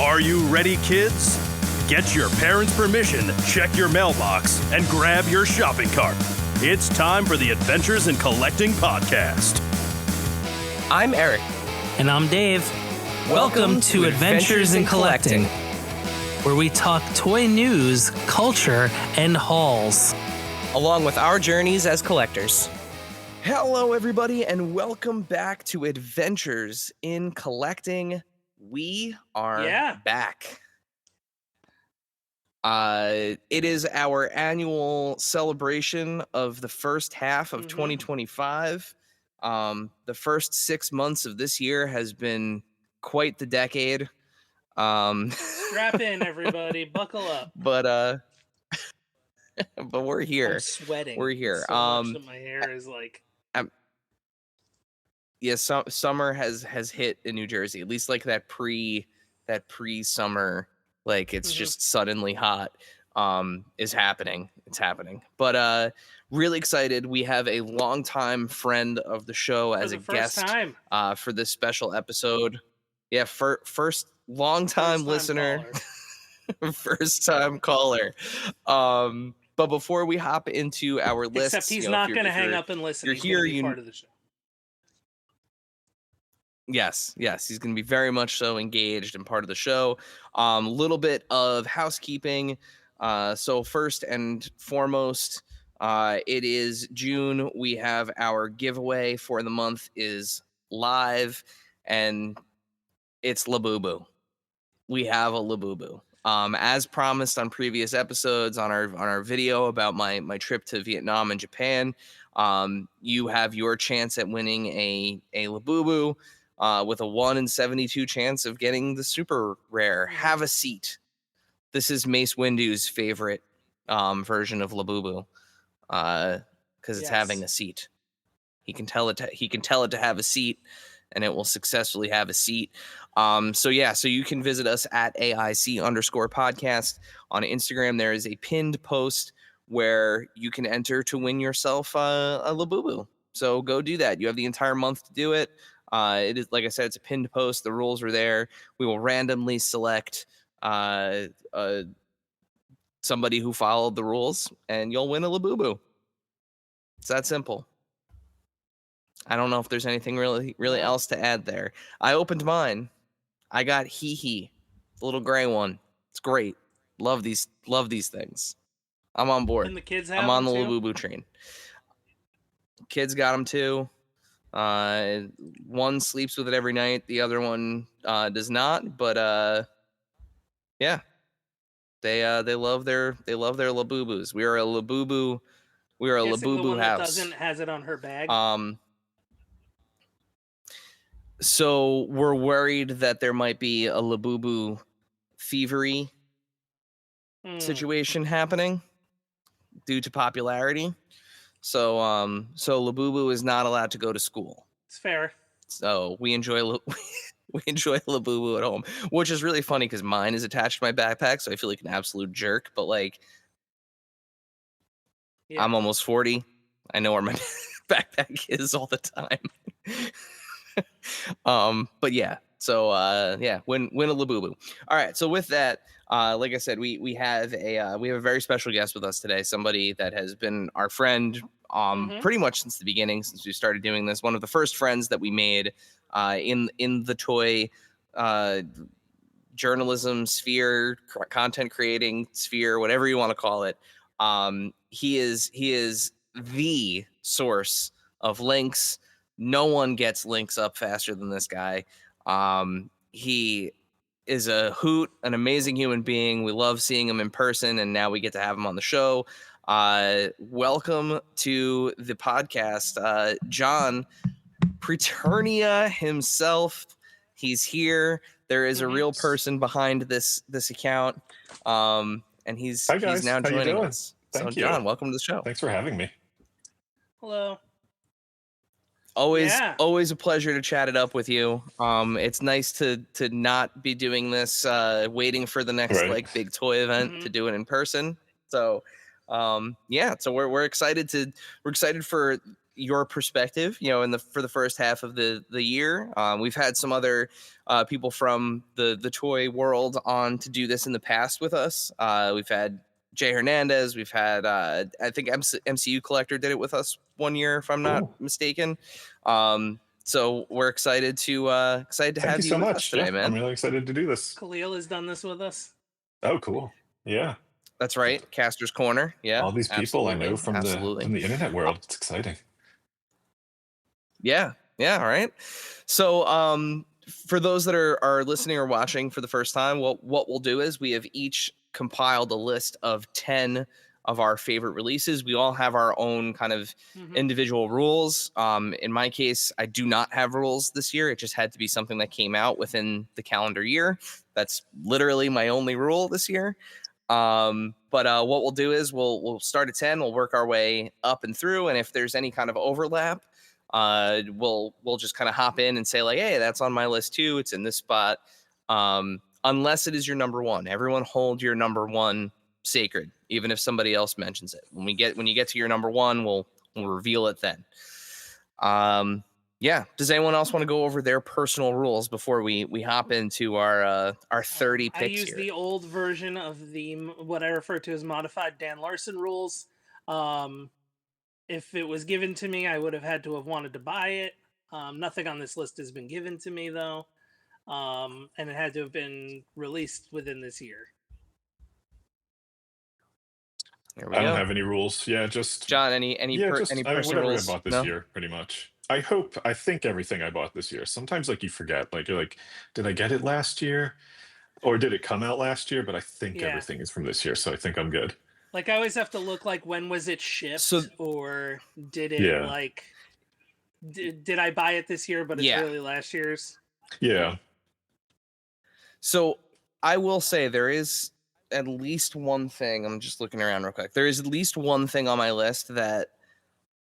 Are you ready, kids? Get your parents' permission, check your mailbox, and grab your shopping cart. It's time for the Adventures in Collecting podcast. I'm Eric. And I'm Dave. Welcome to Adventures in Collecting, where we talk toy news, culture, and hauls, along with our journeys as collectors. Hello, everybody, and welcome back to Adventures in Collecting. We are back. It is our annual celebration of the first half of 2025. The first 6 months of this year has been quite the decade. Strap in, everybody. Buckle up. But we're here. I'm sweating. We're here. So much that my hair is like... Summer has hit in New Jersey. At least like that pre-summer, like it's just suddenly hot. Is happening. It's happening. But really excited. We have a longtime friend of the show as a guest for this special episode. Yeah, first long-time listener, first-time caller. But before we hop into our list, except he's not going to hang up and listen. You're here. He's part of the show. Yes, he's going to be very much so engaged and part of the show. Little bit of housekeeping. So first and foremost, it is June. We have our giveaway for the month is live, and it's Labubu. We have a Labubu. As promised on previous episodes on our video about my trip to Vietnam and Japan, you have your chance at winning a Labubu. With a 1 in 72 chance of getting the super rare. Have a seat. This is Mace Windu's favorite version of Labubu, because it's having a seat. He can tell it to have a seat, and it will successfully have a seat. So you can visit us at AIC_podcast on Instagram. There is a pinned post where you can enter to win yourself a Labubu. So go do that. You have the entire month to do it. It is, like I said, it's a pinned post. The rules are there. We will randomly select somebody who followed the rules, and you'll win a Labubu. It's that simple. I don't know if there's anything really else to add there. I opened mine. I got Hee, the little gray one. It's great. Love these things. I'm on board. And the kids have I'm on the them too? Labubu train. Kids got them too. One sleeps with it every night. The other one does not. But they love their Labubus. We are a Labubu. We are a Labubu the one house. That has it on her bag. So we're worried that there might be a Labubu thievery situation happening due to popularity. So Labubu is not allowed to go to school. It's fair. So we enjoy Labubu at home, which is really funny because mine is attached to my backpack, so I feel like an absolute jerk. But like, I'm almost 40. I know where my backpack is all the time. But yeah. So win a Labubu. All right. So with that, like I said, we have a very special guest with us today. Somebody that has been our friend pretty much since the beginning, since we started doing this. One of the first friends that we made in the toy journalism sphere, content creating sphere, whatever you want to call it. He is the source of links. No one gets links up faster than this guy. He is a hoot, an amazing human being. We love seeing him in person, and now we get to have him on the show. Welcome to the podcast, John Preternia himself. He's here. There is a real person behind this account, and he's now joining us. Thank you. John, welcome to the show. Thanks for having me. Hello. Always a pleasure to chat it up with you. It's nice to not be doing this, waiting for the next big toy event to do it in person. So, so we're excited for your perspective, for the first half of the year. We've had some other people from the toy world on to do this in the past with us. We've had Jay Hernandez. We've had I think MCU Collector did it with us one year, if I'm not mistaken. So we're excited to Thank have you you so with much. us today, man. I'm really excited to do this. Khalil has done this with us. Oh, cool. Yeah. That's right. Caster's Corner. Yeah. All these people I know absolutely. from the internet world. It's exciting. Yeah. Yeah. All right. So for those that are listening or watching for the first time, what we'll do is we have each compiled a list of 10 of our favorite releases. We all have our own kind of individual rules. In my case, I do not have rules this year. It just had to be something that came out within the calendar year. That's literally my only rule this year. But what we'll do is we'll start at 10. We'll work our way up and through. And if there's any kind of overlap, we'll just kind of hop in and say like, hey, that's on my list too. It's in this spot. Unless it is your number one. Everyone hold your number one sacred, even if somebody else mentions it. When you get to your number one, we'll reveal it then. Yeah. Does anyone else want to go over their personal rules before we hop into our 30 picks? I use here? the old version of the what I refer to as modified Dan Larson rules. If it was given to me, I would have had to have wanted to buy it. Nothing on this list has been given to me though, and it had to have been released within this year. I don't have any rules. Yeah, just John. Any personal whatever rules? I bought this year, pretty much. I think everything I bought this year. Sometimes like you forget, like you're like, did I get it last year, or did it come out last year? But I think everything is from this year, so I think I'm good. Like I always have to look like when was it shipped, or did it like did I buy it this year, but it's really last year's? Yeah. So I will say there is at least one thing. I'm just looking around real quick. There is at least one thing on my list that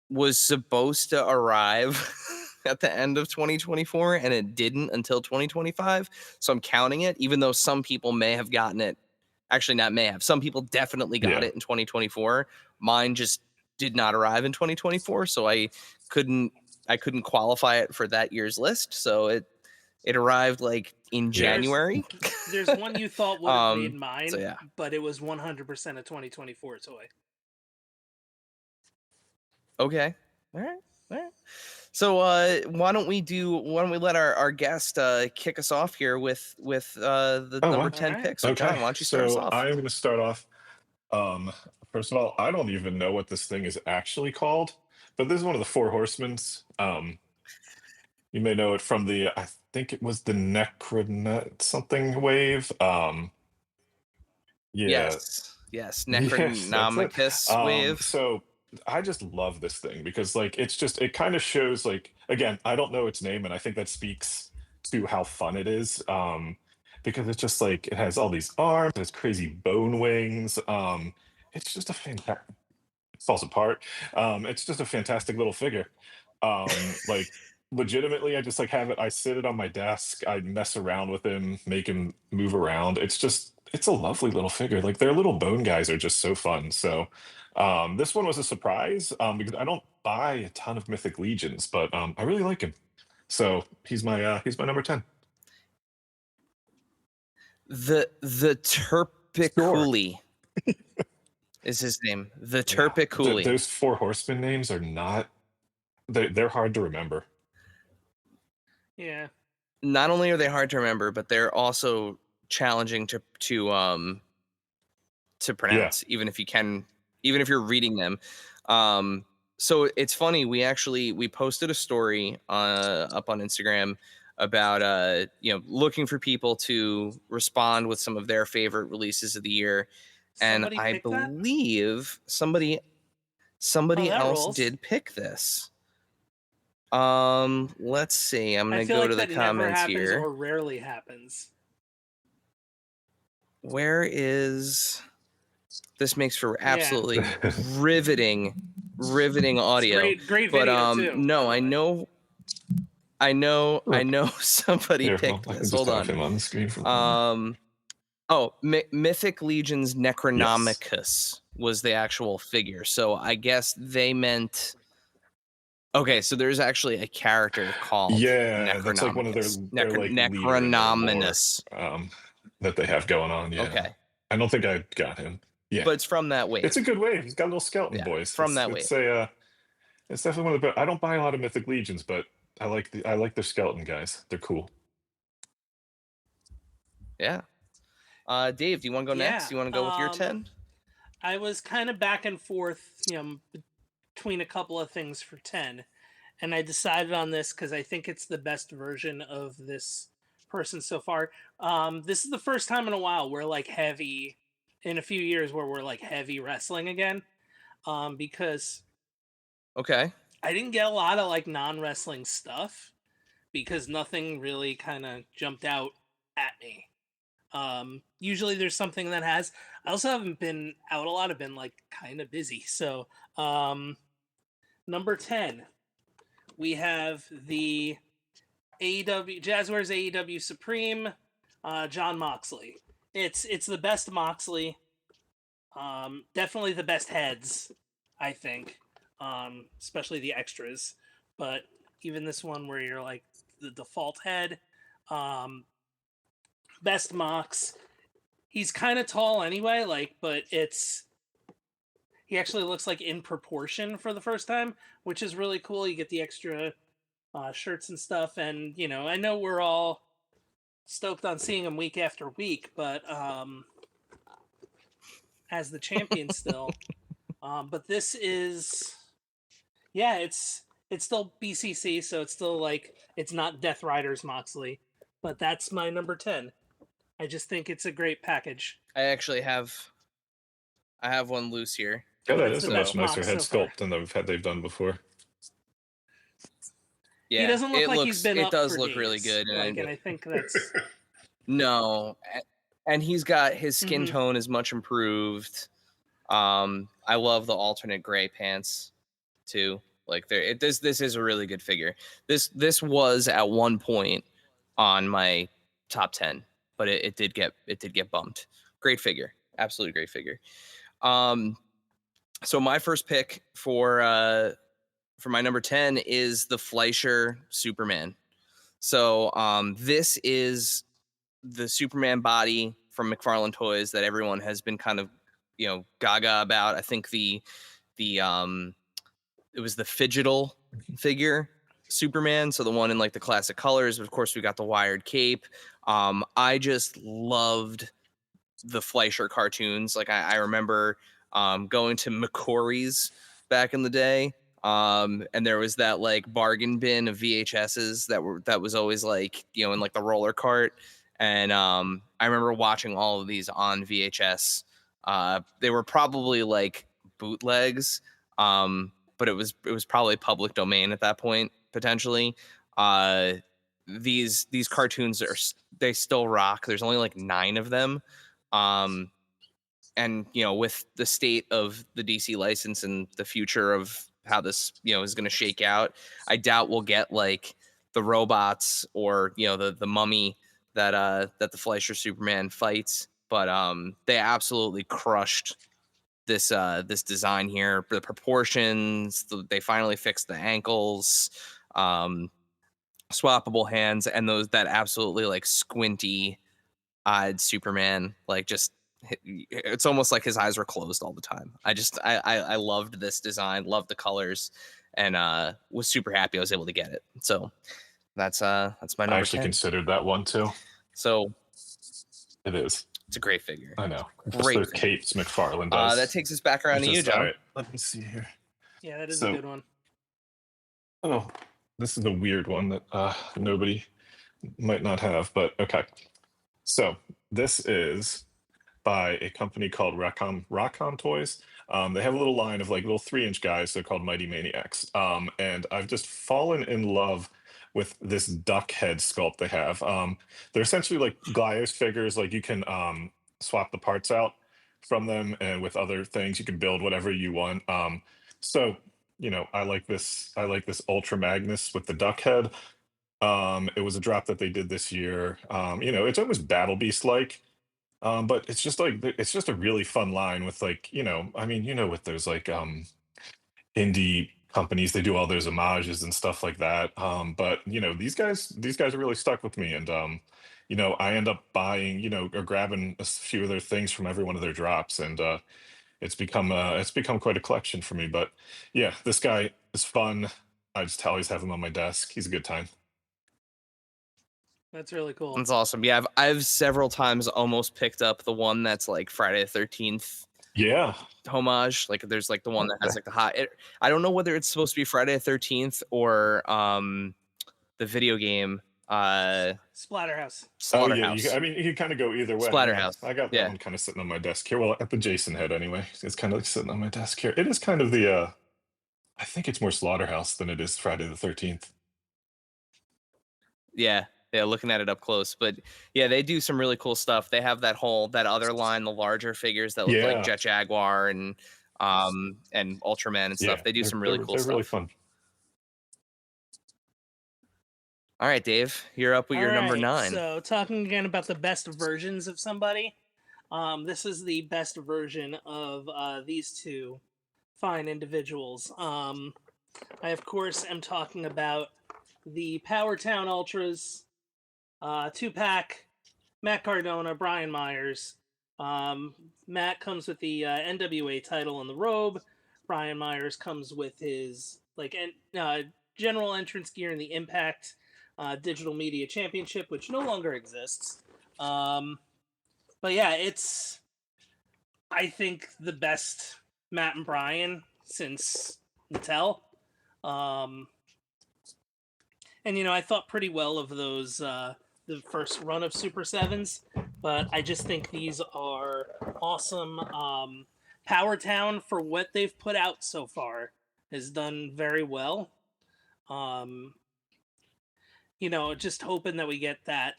was supposed to arrive at the end of 2024 and it didn't until 2025. So I'm counting it, even though some people may have gotten it. Actually, not may have. Some people definitely got it in 2024. Mine just did not arrive in 2024, so I couldn't qualify it for that year's list. So it arrived like in January. There's one you thought would have made mine, so but it was 100% a 2024 toy. Okay. All right. So why don't we let our guest kick us off here with the number 10 picks. So John, why don't you start us off? I'm going to start off. First of all, I don't even know what this thing is actually called, but this is one of the Four Horsemen's. You may know it from I think it was the Necronet something wave. Yes, Necronomicus wave. So I just love this thing because like it kind of shows like, again, I don't know its name, and I think that speaks to how fun it is. Because it's just like it has all these arms, it has crazy bone wings. It's just a fantastic. It falls apart. It's just a fantastic little figure. Like legitimately, I just like have it. I sit it on my desk. I mess around with him, make him move around. It's a lovely little figure. Like their little bone guys are just so fun. So this one was a surprise because I don't buy a ton of Mythic Legions, but I really like him. So he's my number 10. The Terpiculi is his name. The Terpiculi. Those Four Horsemen names are not. They're hard to remember. Yeah. Not only are they hard to remember, but they're also challenging to pronounce, even if you're reading them. So it's funny. We posted a story up on Instagram about looking for people to respond with some of their favorite releases of the year, and I believe somebody else did pick this. Let's see. I'm gonna go to the comments here. Or rarely happens. Where is this? Makes for absolutely riveting audio. Great video too. No, I know somebody picked this. Hold on. Him on the screen Mythic Legions Necronomicus was the actual figure. So I guess they meant Okay, so there's actually a character called Yeah, that's like one of Necronominus. their like leader in their lore Necronominus. that they have going on. Yeah, Okay, I don't think I got him. Yeah, but it's from that it's a wave. good wave. He's got little skeleton Yeah, boys. from that It's wave. a it's definitely one of the. I don't buy a lot of Mythic Legions, but I like their skeleton guys. They're cool. Yeah. Dave, do you want to go Yeah. next? You want to go with your 10? I was kind of back and forth, between a couple of things for 10. And I decided on this because I think it's the best version of this person so far. This is the first time in a while we're like heavy, in a few years where we're like heavy wrestling again. Because Okay. I didn't get a lot of like non-wrestling stuff because nothing really kind of jumped out at me. Usually there's something that has. I also haven't been out a lot. I've been like kind of busy. So, number 10, we have the AEW Jazzwares AEW Supreme, John Moxley. It's the best Moxley. Definitely the best heads, I think. Especially the extras, but even this one where you're like the default head. Best Mox. He's kind of tall anyway, but he actually looks like in proportion for the first time, which is really cool. You get the extra shirts and stuff, and I know we're all stoked on seeing him week after week, but as the champion still. But this is, yeah, it's still BCC, so it's still like it's not Death Riders Moxley, but that's my number 10. I just think it's a great package. I actually have one loose here. Yeah, that That's is the a much best nicer Mox head so far. sculpt than they've done before. Yeah, He doesn't look like he's been it up does for look really days. good, And I think that's no, and he's got his skin Mhm. tone is much improved. I love the alternate gray pants too. Like this is a really good figure. This was at one point on my top 10, but it did get bumped. Great figure, absolutely great figure. So my first pick for my number 10 is the Fleischer Superman. So this is the Superman body from McFarlane Toys that everyone has been kind of gaga about. I think the it was the Fidgetal figure Superman, so the one in like the classic colors. Of course, we got the wired cape. I just loved the Fleischer cartoons. Like I remember going to McCory's back in the day. And there was that like bargain bin of VHSs that was always like, in like the roller cart. And I remember watching all of these on VHS. They were probably like bootlegs, but it was probably public domain at that point potentially. These cartoons they still rock. There's only like 9 of them. And with the state of the DC license and the future of how this is going to shake out, I doubt we'll get like the robots or the mummy that the Fleischer Superman fights, but they absolutely crushed this design here. The proportions, they finally fixed the ankles, swappable hands, and that absolutely like squinty eyed Superman, like just it's almost like his eyes were closed all the time. I loved this design, loved the colors, and was super happy I was able to get it. So that's my number I actually 10. considered that one too. So It is. it's a great figure. I know. Great Their figure. capes McFarlane does. That takes us back around to you, John. All right, let me see here. yeah, that is So- a good one. Oh, this is a weird one that nobody might not have, but okay. So this is by a company called Racom Toys. They have a little line of like little 3-inch guys. They're called Mighty Maniacs. And I've just fallen in love with this duck head sculpt they have. They're essentially like Glyos figures. Like you can swap the parts out from them, and with other things you can build whatever you want. So I like this Ultra Magnus with the duck head. It was a drop that they did this year. It's almost Battle Beast like. But it's just a really fun line with like, with those like indie companies. They do all those homages and stuff like that. But these guys really stuck with me, and I end up buying, or grabbing a few of their things from every one of their drops, and it's become quite a collection for me. But yeah, this guy is fun. I just always have him on my desk. He's a good time. That's really cool. That's awesome. Yeah, I've several times almost picked up the one that's like Friday the 13th Yeah. homage. Like there's like the one that has like the hot. I don't know whether it's supposed to be Friday the 13th or the video game Splatterhouse. Oh yeah, Slaughterhouse. I mean, you can kind of go either way. Splatterhouse. I got that Yeah. one kind of sitting on my desk here. Well, at the Jason head anyway. It's kind of like sitting on my desk here. It is kind of the I think it's more Slaughterhouse than it is Friday the 13th. Yeah. Yeah, looking at it up close. But yeah, they do some really cool stuff. They have that other line, the larger figures that look like Yeah. Jet Jaguar and Ultraman and stuff. Yeah, They do some really cool they're really stuff. fun. All right, Dave, you're up with your number 9. So talking again about the best versions of somebody, this is the best version of these two fine individuals. I of course am talking about the Power Town Ultras, 2-pack, Matt Cardona, Brian Myers. Matt comes with the NWA title and the robe. Brian Myers comes with his general entrance gear and the Impact Digital Media Championship, which no longer exists. But yeah, it's, I think, the best Matt and Brian since Mattel. And I thought pretty well of those the first run of Super 7s, but I just think these are awesome. Power Town, for what they've put out so far, has done very well. Just hoping that we get that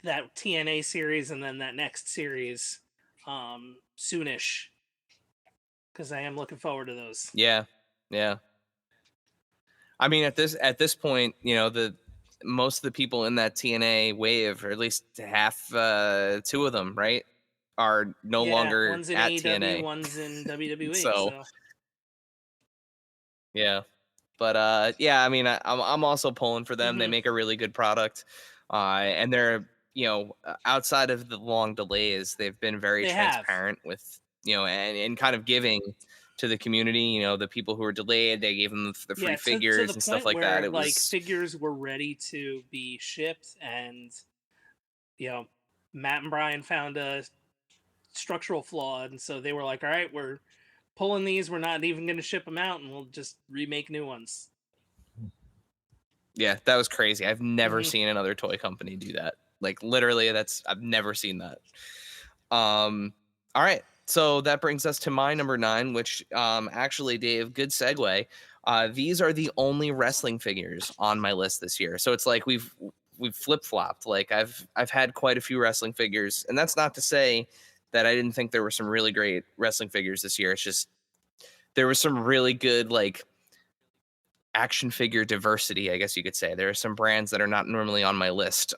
TNA series and then that next series soonish, because I am looking forward to those. Yeah. I mean, at this point, most of the people in that TNA wave, or at least half, 2 of them, right, are no longer one's in at AEW, TNA. one's in WWE. So yeah, but yeah, I mean, I'm also pulling for them. They make a really good product, and they're outside of the long delays, they've been very transparent with and kind of giving to the community. The people who were delayed, they gave them the free figures to and stuff like where, that. It was figures were ready to be shipped, and Matt and Brian found a structural flaw, and so they were like, all right, we're pulling these, we're not even going to ship them out, and we'll just remake new ones. Yeah, that was crazy. I've never seen another toy company do that. Like literally, I've never seen that. All right. So that brings us to my number 9, which actually, Dave, good segue. These are the only wrestling figures on my list this year. So it's like we've flip-flopped. Like I've had quite a few wrestling figures, and that's not to say that I didn't think there were some really great wrestling figures this year. It's just there was some really good action figure diversity, I guess you could say. There are some brands that are not normally on my list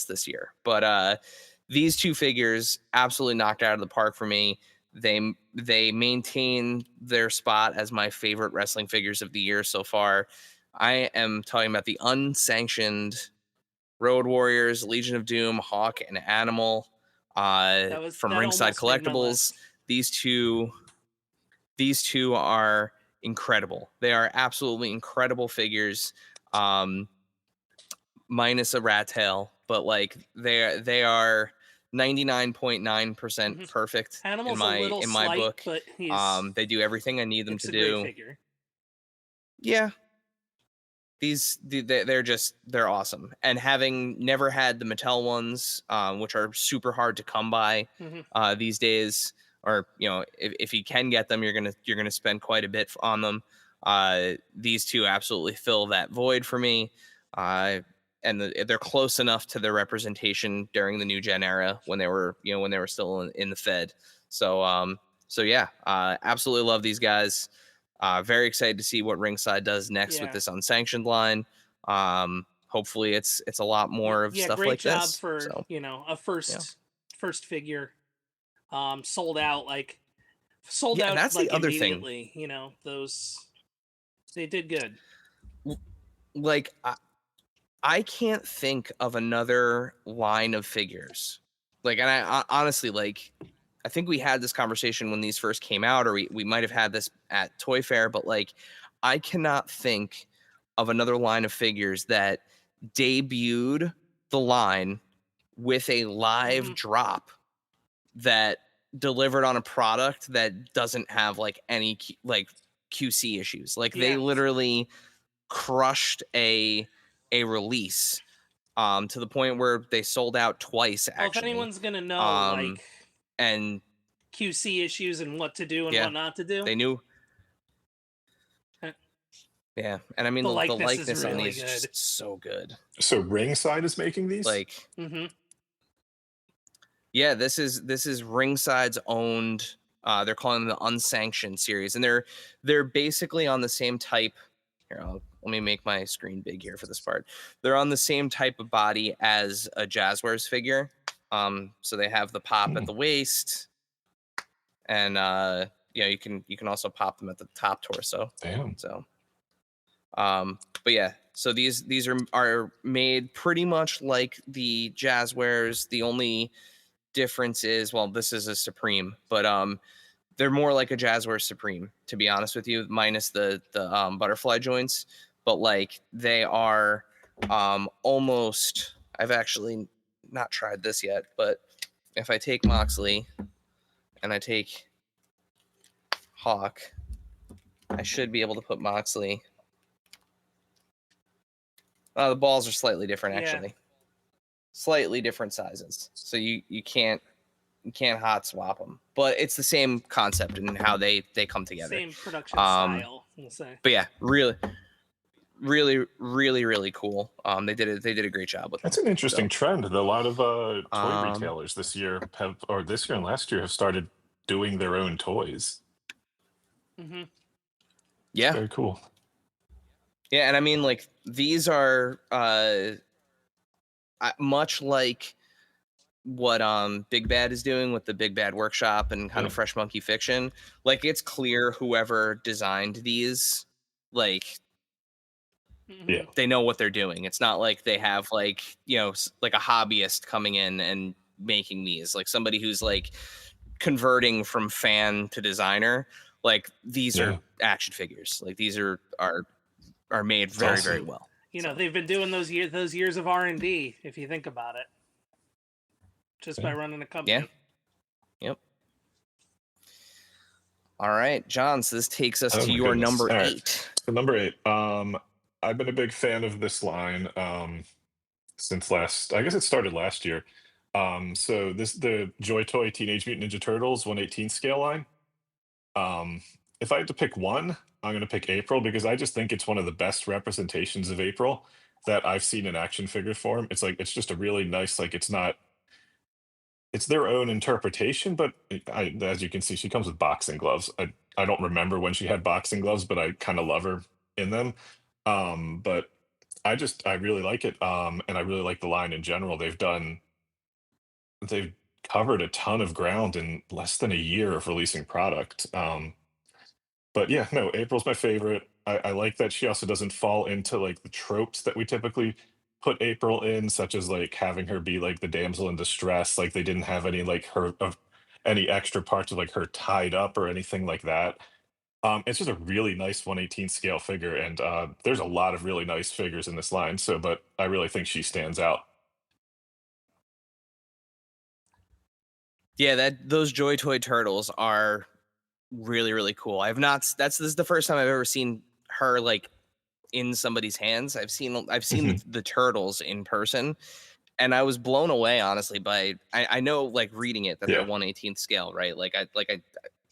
this year. But these 2 figures absolutely knocked out of the park for me. They maintain their spot as my favorite wrestling figures of the year so far. I am talking about the unsanctioned Road Warriors, Legion of Doom, Hawk, and Animal from Ringside Collectibles. These two are incredible. They are absolutely incredible figures, minus a rat tail, but they are 99.9% perfect Animal's in my book. But they do everything I need them to do. Great figure. Yeah. They're awesome. And having never had the Mattel ones, which are super hard to come by these days, or if you can get them, you're gonna spend quite a bit on them. These 2 absolutely fill that void for me. And they're close enough to their representation during the New Gen era when they were still in the Fed. So yeah, absolutely love these guys. Very excited to see what Ringside does next with this unsanctioned line. Hopefully it's a lot more of stuff like this. Great job for a first figure. Sold out. Sold out. That's like, the other thing. Those They did good. Like I can't think of another line of figures. Like, and I honestly, like, I think we had this conversation when these first came out, or we might have had this at Toy Fair, but like, I cannot think of another line of figures that debuted the line with a live drop that delivered on a product that doesn't have like any like QC issues. Like they literally crushed a release to the point where they sold out twice actually. Well, if anyone's gonna know like and QC issues and what to do and what not to do, they knew. Yeah, and I mean the likeness is on really these is just so good. So Ringside is making these? Like yeah, this is Ringside's owned. They're calling them the unsanctioned series, and they're basically on the same type. Here, let me make my screen big here for this part. They're on the same type of body as a Jazzwares figure. So they have the pop at the waist, and you can also pop them at the top torso. Damn. So, but yeah, so these are made pretty much like the Jazzwares. The only difference is, well, this is a Supreme, but they're more like a Jazzwares Supreme, to be honest with you, minus the butterfly joints. But like they are almost. I've actually not tried this yet, but if I take Moxley and I take Hawk, I should be able to put Moxley. The balls are slightly different, actually. Slightly different sizes, so you can't hot swap them, but it's the same concept and how they come together. Same production style, we'll say. But yeah, really cool. They did a great job with. That's an interesting trend. A lot of toy retailers this year and last year have started doing their own toys. Yeah, very cool. Yeah, and I mean, like, these are much like what Big Bad is doing with the Big Bad Workshop and kind of Fresh Monkey Fiction. Like, it's clear whoever designed these, like, they know what they're doing. It's not like they have like, like a hobbyist coming in and making these, like somebody who's like converting from fan to designer. Like, these are action figures. Like, these are made very, very well. They've been doing those years of R&D, if you think about it, just by running a company. Yeah. Yep. All right, John. So this takes us to your number 8. Right. So number 8. I've been a big fan of this line since I guess it started last year. So the Joy Toy Teenage Mutant Ninja Turtles 1/18 scale line. If I had to pick one, I'm going to pick April, because I just think it's one of the best representations of April that I've seen in action figure form. It's just a really nice, like, it's their own interpretation, but as you can see, she comes with boxing gloves. I don't remember when she had boxing gloves, but I kind of love her in them. But I really like it. And I really like the line in general. They've covered a ton of ground in less than a year of releasing product. But yeah, no, April's my favorite. I like that she also doesn't fall into like the tropes that we typically put April in, such as like having her be like the damsel in distress. Like, they didn't have any like any extra parts of like her tied up or anything like that. It's just a really nice 1/18 scale figure, and there's a lot of really nice figures in this line. But I really think she stands out. Yeah, those Joy Toy turtles are really, really cool. This is the first time I've ever seen her like in somebody's hands. I've seen the turtles in person, and I was blown away, honestly, by I know, like, reading it that they're 1/18 scale, right?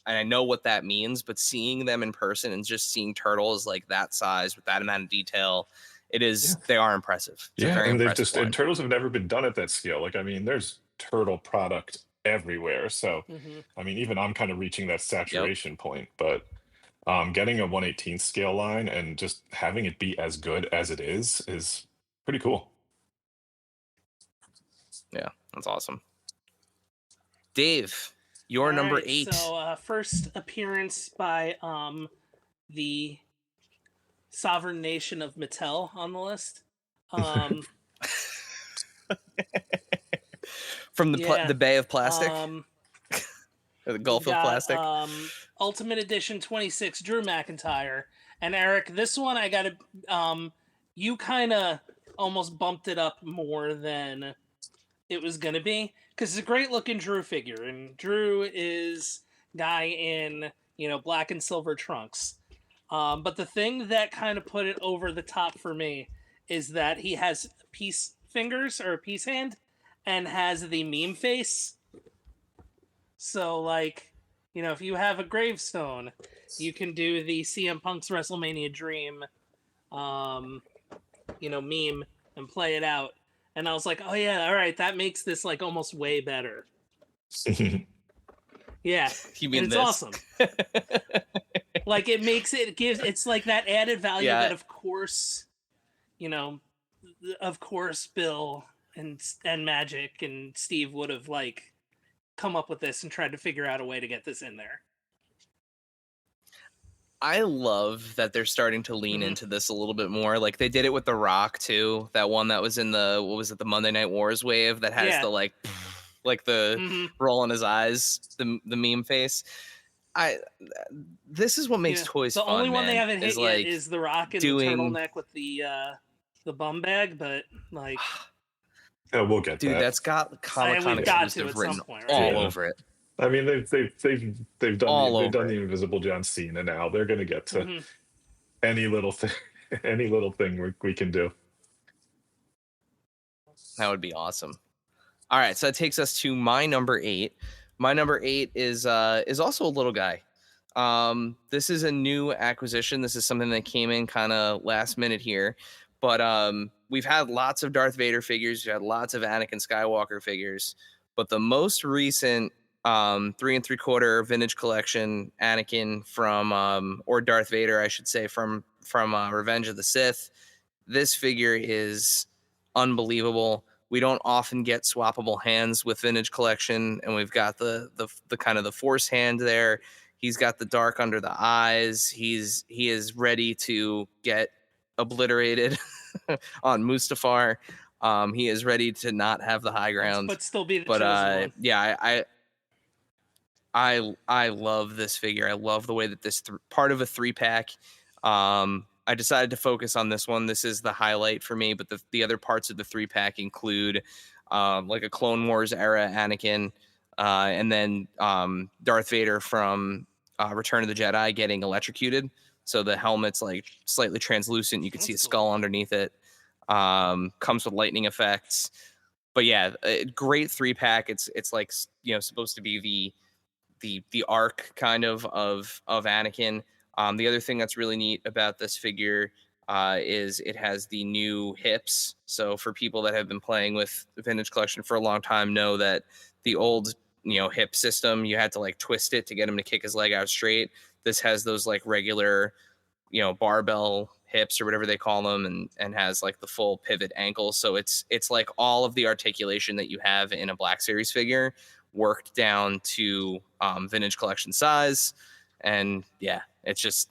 I know what that means, but seeing them in person and just seeing turtles like that size with that amount of detail, they are impressive. It's a very and impressive line. and turtles have never been done at that scale. Like, I mean, there's turtle product everywhere. So, I mean, even I'm kind of reaching that saturation point, but getting a 1/18 scale line and just having it be as good as it is pretty cool. Yeah, that's awesome. Dave, your number 8. So first appearance by the sovereign nation of Mattel on the list. Um, From yeah. the Bay of Plastic, or the We've Gulf of got Plastic. Ultimate Edition 26, Drew McIntyre. And Eric, this one I got to. You kind of almost bumped it up more than it was going to be. Because it's a great looking Drew figure. And Drew is guy in, black and silver trunks. But the thing that kind of put it over the top for me is that he has peace fingers or a peace hand and has the meme face. So, like, if you have a gravestone, you can do the CM Punk's WrestleMania Dream, meme and play it out. And I was like, oh yeah, all right, that makes this like almost way better. Yeah, You mean and it's this? awesome. Like it's like that added value that of course Bill and Magic and Steve would have like come up with this and tried to figure out a way to get this in there. I love that they're starting to lean into this a little bit more. Like they did it with The Rock too. That one that was in the Monday Night Wars wave that has the like the roll on his eyes, the meme face. This is what makes toys the fun. The only one man, they haven't hit like yet is The Rock in the turtleneck with the bum bag, but like Oh, we'll get dude, that. that's got Comic-Con exclusive written all over it. I mean, they've done the Invisible John Cena. Now they're going to get to any little thing, we can do. That would be awesome. All right, so that takes us to my number 8. My number 8 is also a little guy. This is a new acquisition. This is something that came in kind of last minute here, but we've had lots of Darth Vader figures. We've had lots of Anakin Skywalker figures, but the most recent 3 3/4 vintage collection Anakin from or Darth Vader, I should say, from Revenge of the Sith. This figure is unbelievable. We don't often get swappable hands with vintage collection, and we've got the kind of the Force hand there. He's got the dark under the eyes. He is ready to get obliterated on Mustafar. He is ready to not have the high ground, but still be the chosen one. Yeah, I love this figure. I love the way that this part of a 3-pack. I decided to focus on this one. This is the highlight for me, but the other parts of the 3-pack include like a Clone Wars era Anakin, and then Darth Vader from Return of the Jedi getting electrocuted. So the helmet's like slightly translucent. You can see a skull underneath it. Comes with lightning effects. But yeah, a great 3-pack. It's like supposed to be the arc kind of Anakin. The other thing that's really neat about this figure is it has the new hips. So for people that have been playing with the vintage collection for a long time, know that the old hip system, you had to like twist it to get him to kick his leg out straight. This has those like regular barbell hips or whatever they call them, and has like the full pivot ankle. So it's like all of the articulation that you have in a Black Series figure worked down to vintage collection size. And yeah, it's just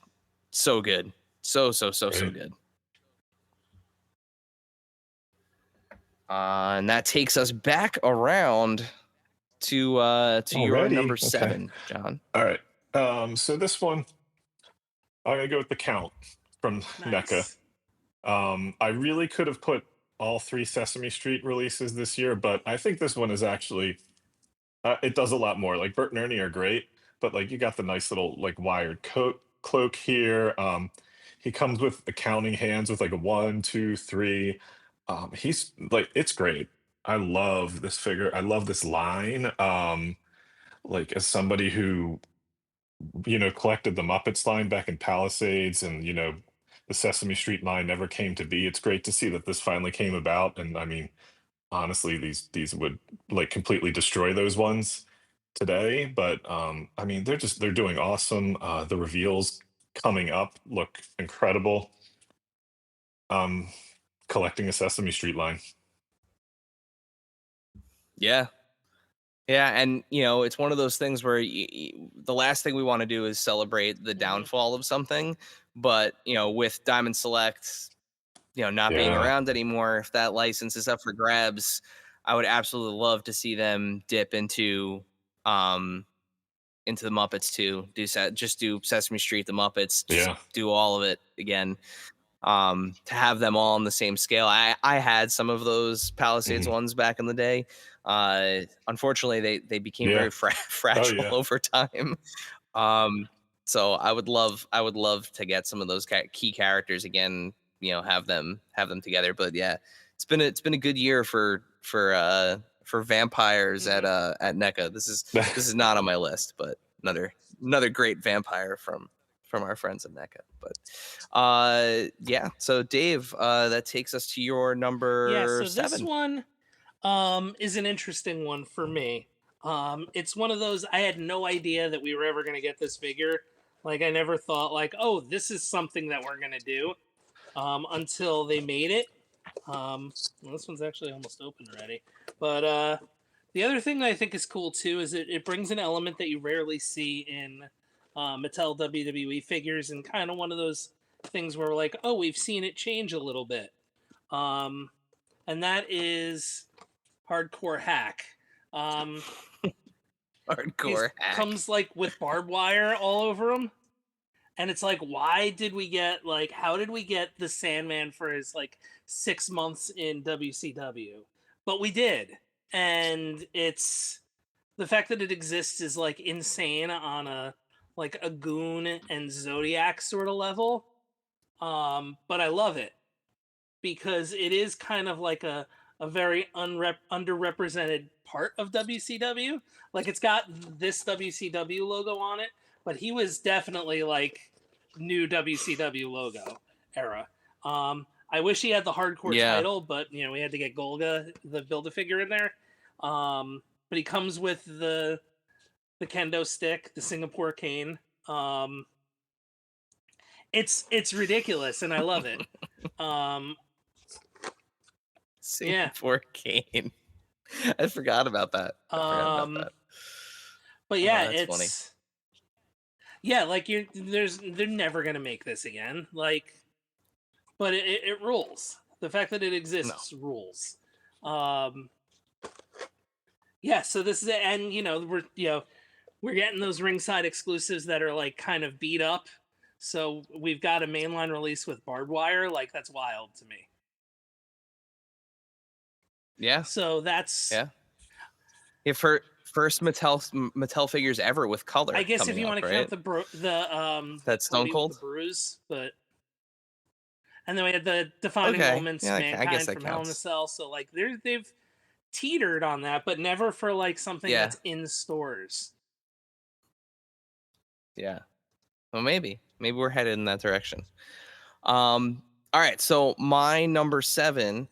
so good. So good. And that takes us back around to your number 7, John. All right. So this one, I'm going to go with the Count from NECA. I really could have put all 3 Sesame Street releases this year, but I think this one is actually, it does a lot more. Like Bert and Ernie are great, but like you got the nice little like wired cloak here. He comes with accounting hands with like a 1, 2, 3. He's like, it's great. I love this figure. I love this line. Like as somebody who collected the Muppets line back in Palisades, and the Sesame Street line never came to be. It's great to see that this finally came about. And I mean, honestly, these would like completely destroy those ones today, but I mean, they're doing awesome. The reveals coming up look incredible. Collecting a Sesame Street line. Yeah, and it's one of those things where the last thing we want to do is celebrate the downfall of something, But with Diamond Select, not being Yeah. around anymore, if that license is up for grabs, I would absolutely love to see them dip into the Muppets too. Just do Sesame Street, the Muppets, just Yeah. do all of it again. To have them all on the same scale. I had some of those Palisades Mhm. ones back in the day. Unfortunately, they became Yeah. very fragile yeah. over time. So I would love to get some of those key characters again. Have them together. But yeah, it's been a good year for vampires Mhm. at NECA. This is not on my list, but another great vampire from our friends at NECA. But yeah. So Dave, that takes us to your Yeah, number so this 7. one is an interesting one for me. It's one of those I had no idea that we were ever going to get this figure. Like I never thought like, oh, this is something that we're going to do until they made it. Well, this one's actually almost open already. But the other thing that I think is cool too is it brings an element that you rarely see in Mattel WWE figures, and kind of one of those things where we're like, oh, we've seen it change a little bit. And that is Hardcore Hack. Um, Hardcore hack. comes like with barbed wire all over him, and it's like, why did we get like, how did we get the Sandman for his like 6 months in WCW? But we did, and it's the fact that it exists is like insane on a like a Goon and Zodiac sort of level. But I love it because it is kind of like a very underrepresented part of WCW. Like it's got this WCW logo on it, but he was definitely like new WCW logo era. I wish he had the hardcore Yeah. title, but we had to get Golga, the Build-A-Figure, in there. But he comes with the kendo stick, the Singapore cane. It's ridiculous, and I love it. Singapore cane. I forgot about that. But yeah, that's it's funny. Yeah, like they're never gonna make this again. Like, but it rules. The fact that it exists rules. Yeah, so this is it, and we're getting those ringside exclusives that are like kind of beat up. So we've got a mainline release with barbed wire. Like that's wild to me. Yeah. So that's for first Mattel figures ever with color. I guess if you want to count the that Stone Cold, the bruise, but and then we had the defining moments, Mankind from Hell in a Cell. So like they've teetered on that, but never for like something that's in stores. Yeah. Well, maybe we're headed in that direction. All right. So my number 7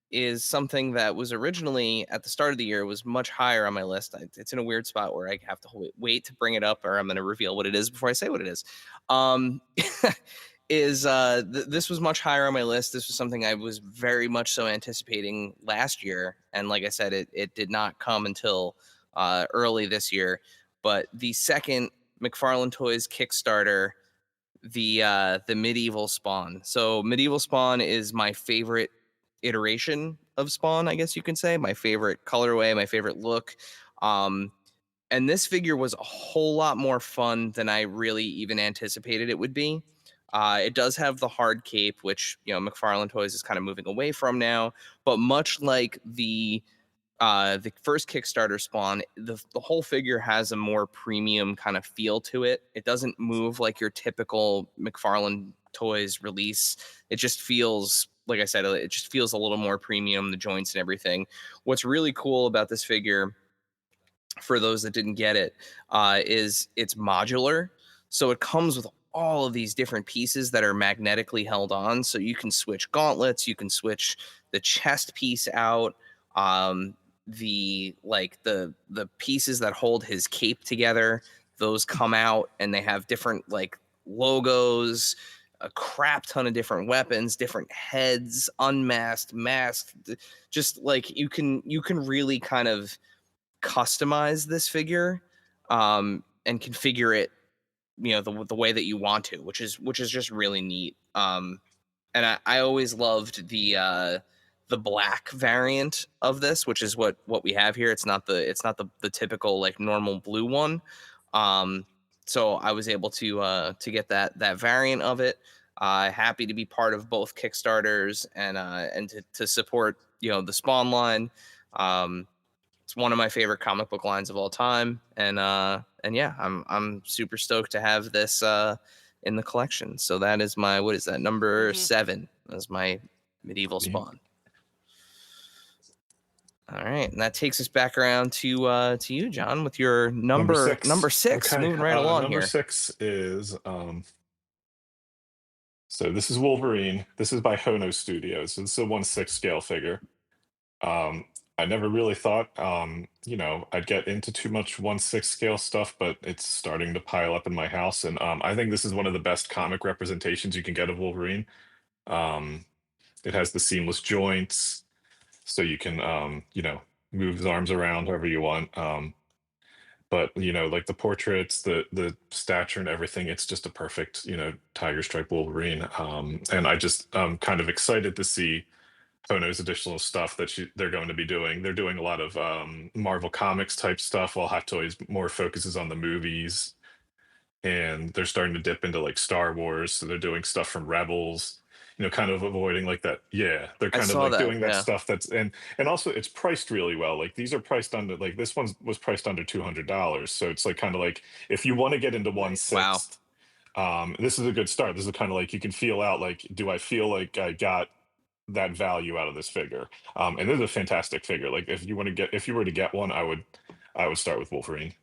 is something that was originally at the start of the year was much higher on my list. It's in a weird spot where I have to wait to bring it up, or I'm going to reveal what it is before I say what it is. This was much higher on my list. This was something I was very much so anticipating last year, and like I said, it did not come until early this year. But the second McFarlane Toys Kickstarter, the Medieval Spawn. So Medieval Spawn is my favorite iteration of Spawn, I guess you can say. My favorite colorway, my favorite look. And this figure was a whole lot more fun than I really even anticipated it would be. It does have the hard cape, which McFarlane Toys is kind of moving away from now. But much like the first Kickstarter Spawn, the whole figure has a more premium kind of feel to it. It doesn't move like your typical McFarlane Toys release. It just feels, like I said, it just feels a little more premium, the joints and everything. What's really cool about this figure, for those that didn't get it, is it's modular. So it comes with all of these different pieces that are magnetically held on. So you can switch gauntlets, you can switch the chest piece out. The pieces that hold his cape together, those come out and they have different like logos, a crap ton of different weapons, different heads, unmasked, masked. Just like you can really kind of customize this figure and configure it the way that you want to, which is just really neat. And I always loved the black variant of this, which is what we have here. It's not the typical like normal blue one. So I was able to get that variant of it. Happy to be part of both Kickstarters and to support the Spawn line. It's one of my favorite comic book lines of all time, and yeah, I'm super stoked to have this in the collection. So that is my, what is that, number 7? That's my medieval Spawn. All right, and that takes us back around to you, John, with your number six. Okay. Moving right along number here. 6 is so this is Wolverine. This is by Hono Studios. This is a 1/6 scale figure. I never really thought I'd get into too much 1/6 scale stuff, but it's starting to pile up in my house, and I think this is one of the best comic representations you can get of Wolverine. It has the seamless joints, so you can move his arms around however you want. But like the portraits, the stature and everything, it's just a perfect tiger stripe Wolverine. And I just kind of excited to see Kono's additional stuff that they're going to be doing. They're doing a lot of Marvel Comics type stuff, while Hot Toys more focuses on the movies. And they're starting to dip into like Star Wars, so they're doing stuff from Rebels. Kind of avoiding like that. Yeah, they're I kind of saw like that, doing that yeah. stuff. And also it's priced really well. Like these are priced under, like this one was priced under $200. So it's like kind of like if you want to get into Nice. 1/6, this is a good start. This is kind of like you can feel out like, do I feel like I got that value out of this figure? And this is a fantastic figure. Like if you were to get one, I would start with Wolverine.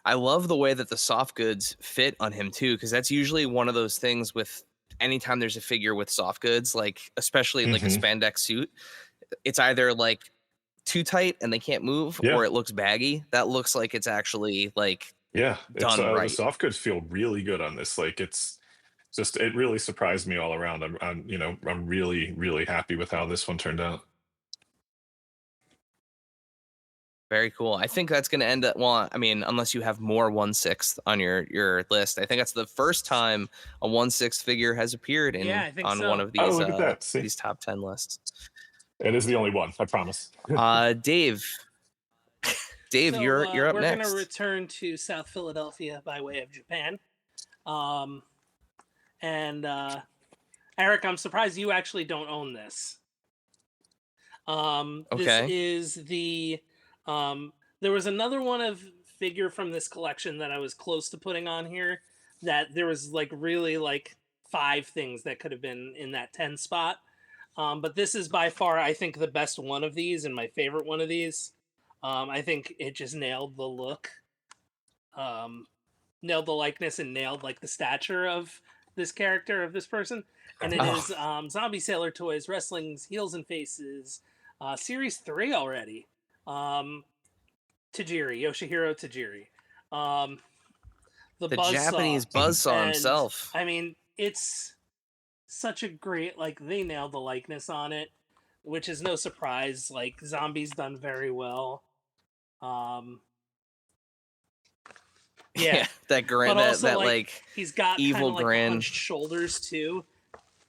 I love the way that the soft goods fit on him too, because that's usually one of those things with anytime there's a figure with soft goods, like especially like a Mhm. spandex suit, it's either like too tight and they can't move, Yeah. or it looks baggy. That looks like it's actually like Yeah, it's done the right. soft goods feel really good on this. Like it's just, it really surprised me all around. I'm really really happy with how this one turned out. Very cool. I think that's going to end up, well, I mean, unless you have more 1/6 on your list. I think that's the first time a 1/6 figure has appeared Yeah, I think on one so. of Oh, look at that. See, these top 10 lists. it is the only one, I promise. Dave, So you're up we're next. gonna return to South Philadelphia by way of Japan. And Eric, I'm surprised you actually don't own this. This Okay. is the there was another one of figure from this collection that I was close to putting on here, that there was like really like 5 things that could have been in that 10 spot. But this is by far, I think, the best one of these and my favorite one of these. I think it just nailed the look, nailed the likeness, and nailed like the stature of this character, of this person. And it is Zombie Sailor Toys Wrestling's Heels and Faces, Series 3 already. Tajiri, Yoshihiro Tajiri. The Japanese buzzsaw himself. I mean, it's such a great, like, they nailed the likeness on it, which is no surprise. Like, Zombie's done very well. Yeah, that grin, but also, that like he's got evil kind of like grin. hunched shoulders too.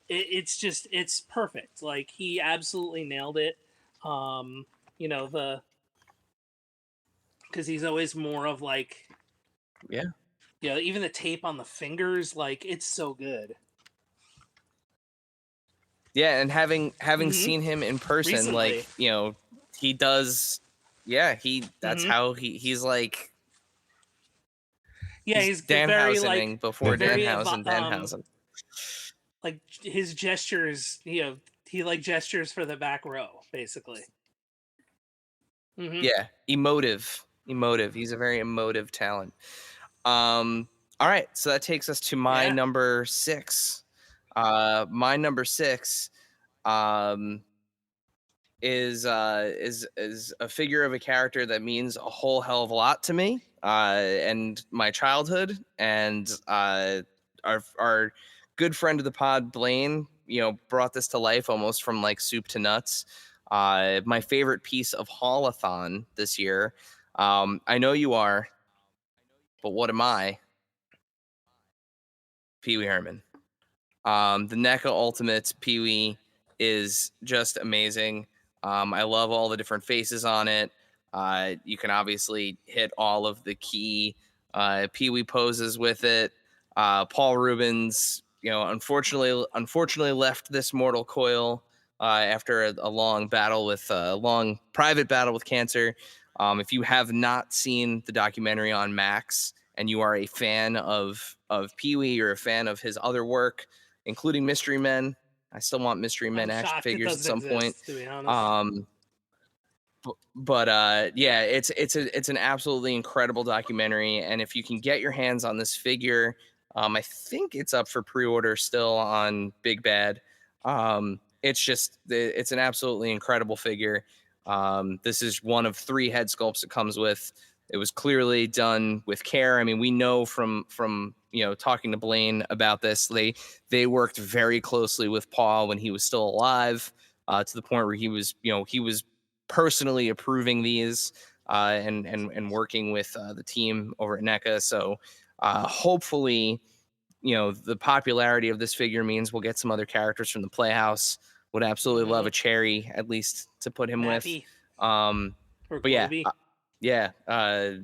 It's perfect. Like he absolutely nailed it. Because he's always more of like, even the tape on the fingers, like it's so good. Yeah, and having seen him in person, Recently. like he does. Yeah, that's how he's like. Yeah, he's very Danhausening like before very Danhausen. Like his gestures, he like gestures for the back row, basically. Yeah, emotive. He's a very emotive talent. All right, so that takes us to my number 6. My number 6 is a figure of a character that means a whole hell of a lot to me, and my childhood, and our good friend of the pod, Blaine, brought this to life almost from like soup to nuts. My favorite piece of haulathon this year. I know you are. but what am I? Pee Wee Herman. The NECA Ultimate Pee Wee is just amazing. I love all the different faces on it. You can obviously hit all of the key Pee Wee poses with it. Paul Rubens, unfortunately left this mortal coil after a long battle with a long private battle with cancer. If you have not seen the documentary on Max and you are a fan of Pee Wee or a fan of his other work, including Mystery Men, I still want Mystery Men I'm action shocked it figures at doesn't some point. exist, to be honest. But yeah, it's an absolutely incredible documentary, and if you can get your hands on this figure, I think it's up for pre-order still on Big Bad. It's an absolutely incredible figure. This is one of 3 head sculpts it comes with. It was clearly done with care. I mean, we know from talking to Blaine about this, they worked very closely with Paul when he was still alive, to the point where he was personally approving these and working with the team over at NECA. So hopefully, the popularity of this figure means we'll get some other characters from the Playhouse. Would absolutely love a Cherry, at least, to put him Mappy with. or But yeah, Globy.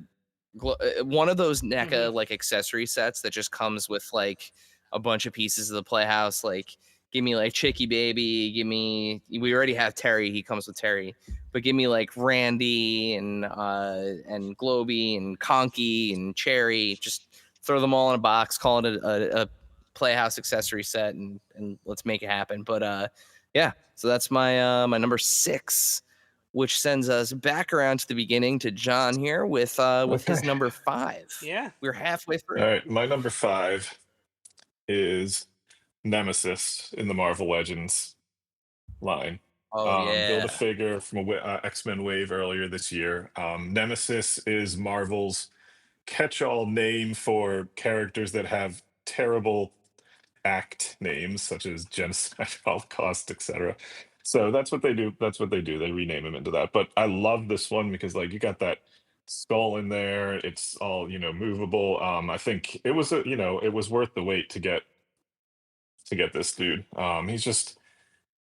one of those NECA like accessory sets that just comes with like a bunch of pieces of the Playhouse. Like, give me like Chicky Baby. We already have Terry. He comes with Terry, but give me like Randy and Globy and Conky and Cherry. Just throw them all in a box, call it a Playhouse accessory set, and let's make it happen. But yeah, so that's my number 6. Which sends us back around to the beginning to John here with his number 5. Yeah. We're halfway through. All right, my number 5 is Nemesis in the Marvel Legends line. Oh Build a yeah. figure from X-Men Wave earlier this year. Nemesis is Marvel's catch-all name for characters that have terrible act names, such as genocide, holocaust, etc. So that's what they do. They rename him into that. But I love this one because, like, you got that skull in there. It's all movable. I think it was it was worth the wait to get this dude.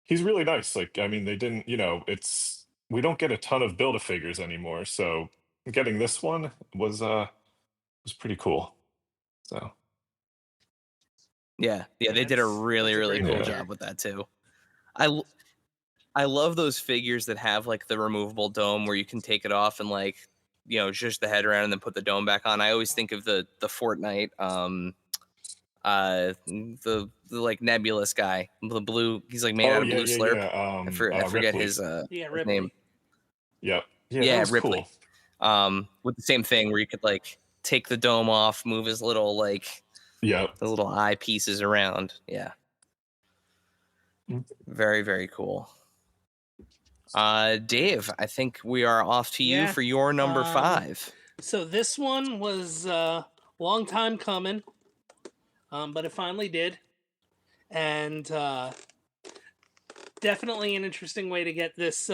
He's really nice. Like, I mean, they didn't, we don't get a ton of Build-A-Figures anymore, so getting this one was pretty cool. So Yeah, they did a really, that's a really great cool figure. job with that too. I love those figures that have like the removable dome where you can take it off and like just the head around and then put the dome back on. I always think of the Fortnite the like nebulous guy, the blue. He's like made out of blue slurp. Yeah. I forget Ripley. his Ripley. name. Yep. Yeah, Yeah, that was Ripley. cool. With the same thing where you could like take the dome off, move his little like Yep. the little eye pieces around. Yeah. Mm. Very, very cool. Dave, I think we are off to you for your number 5. So this one was a long time coming, but it finally did. And definitely an interesting way to get this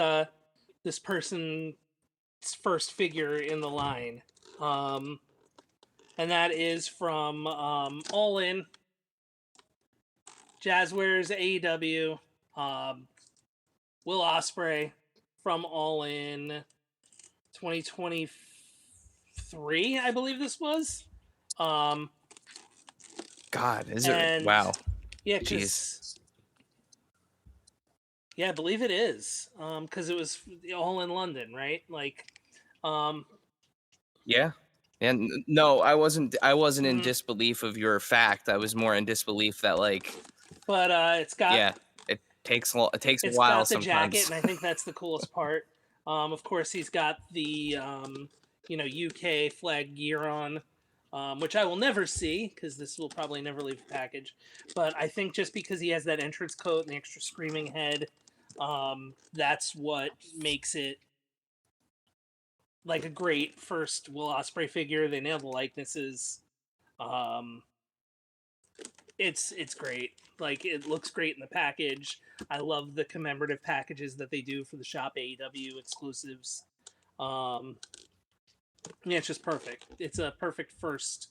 this person's first figure in the line. And that is from All In, Jazzwares AEW, Will Ospreay from All In 2023, I believe this was. God, is it? And Wow. yeah, Jeez. yeah, I believe it is. Because it was all in London, right? Like, Yeah. And no, I wasn't in Mhm. disbelief of your fact. I was more in disbelief that like but it's got it takes a while got the sometimes. jacket, and I think that's the coolest part. Of course, he's got the UK flag gear on, which I will never see because this will probably never leave the package. But I think just because he has that entrance coat and the extra screaming head, that's what makes it like a great first Will Ospreay figure. They nailed the likenesses. It's great. Like, it looks great in the package. I love the commemorative packages that they do for the shop AEW exclusives. Yeah, it's just perfect. It's a perfect first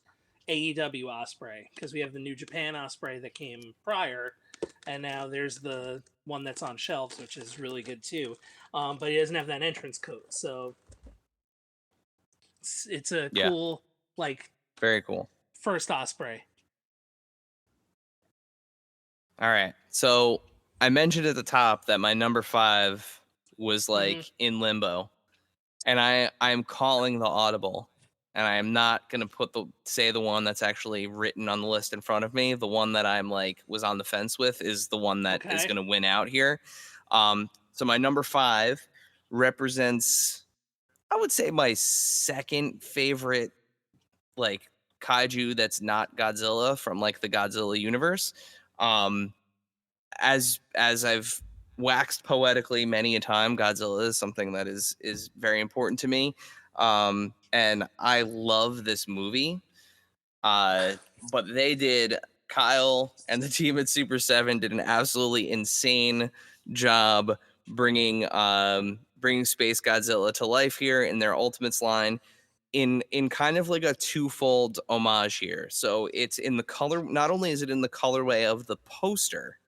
AEW Osprey because we have the New Japan Osprey that came prior, and now there's the one that's on shelves, which is really good too. But he doesn't have that entrance coat, so it's a Yeah, cool like very cool. first Osprey. All right. So I mentioned at the top that my number 5 was Hmm. like in limbo, and I'm calling the audible, and I am not gonna say the one that's actually written on the list in front of me. The one that I'm like was on the fence with is the one that is Okay. gonna win out here. So my number 5 represents, I would say, my second favorite like kaiju that's not Godzilla from like the Godzilla universe. Um, as I've waxed poetically many a time, Godzilla is something that is very important to me. And I love this movie. But they did Kyle and the team at Super 7 did an absolutely insane job bringing Space Godzilla to life here in their Ultimates line in kind of like a twofold homage here. So it's in the color, not only is it in the colorway of the poster,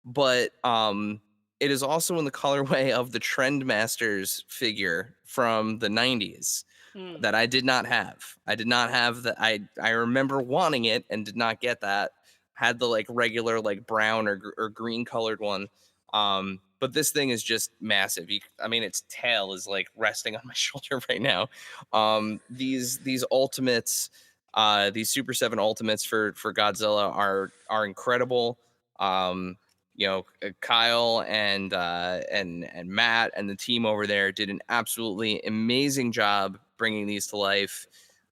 but it is also in the colorway of the Trendmasters figure from the 90s Mm. that I did not have. I did not have that. I remember wanting it and did not get that. Had the like regular like brown or green colored one. But this thing is just massive. I mean, its tail is like resting on my shoulder right now. These ultimates, these Super 7 ultimates for Godzilla are incredible. Um, Kyle and Matt and the team over there did an absolutely amazing job bringing these to life.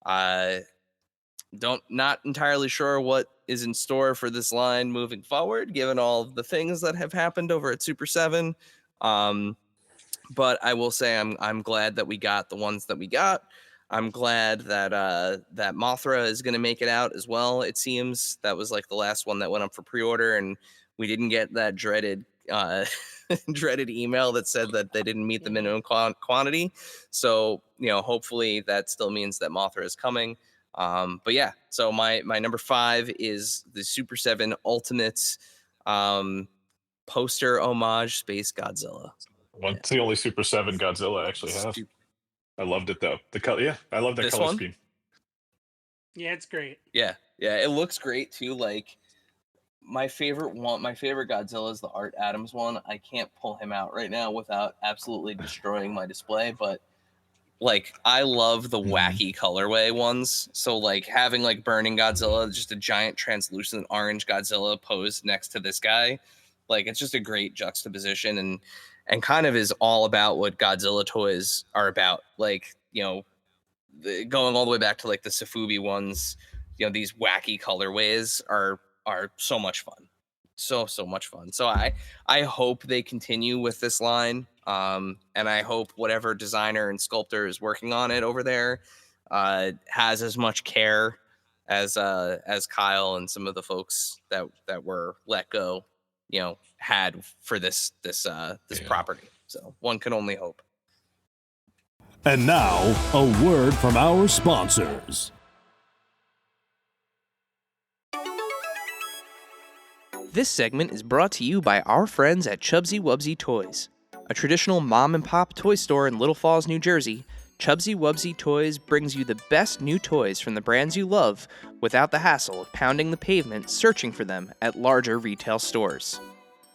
Uh, don't Not entirely sure what is in store for this line moving forward, given all the things that have happened over at Super 7. But I will say I'm glad that we got the ones that we got. I'm glad that that Mothra is going to make it out as well. It seems that was like the last one that went up for pre-order, and we didn't get that dreaded dreaded email that said that they didn't meet the Hmm. minimum quantity. So hopefully that still means that Mothra is coming. But yeah, so my number 5 is the Super 7 Ultimates poster homage Space Godzilla. Well, it's the only Super 7 Godzilla I actually have. I loved it though. The color, yeah, I love that This color one? scheme. Yeah, it's great. Yeah, it looks great too. Like my favorite Godzilla is the Art Adams one. I can't pull him out right now without absolutely destroying my display, but like I love the wacky colorway ones. So like having like Burning Godzilla, just a giant translucent orange Godzilla posed next to this guy, like it's just a great juxtaposition and kind of is all about what Godzilla toys are about. Like, going all the way back to like the Safubi ones, these wacky colorways are so much fun. So much fun. So I hope they continue with this line. And I hope whatever designer and sculptor is working on it over there has as much care as Kyle and some of the folks that were let go, had for this Yeah. property. So one can only hope. And now, a word from our sponsors. This segment is brought to you by our friends at Chubsy Wubsy Toys. A traditional mom and pop toy store in Little Falls, New Jersey, Chubsy Wubsy Toys brings you the best new toys from the brands you love without the hassle of pounding the pavement searching for them at larger retail stores.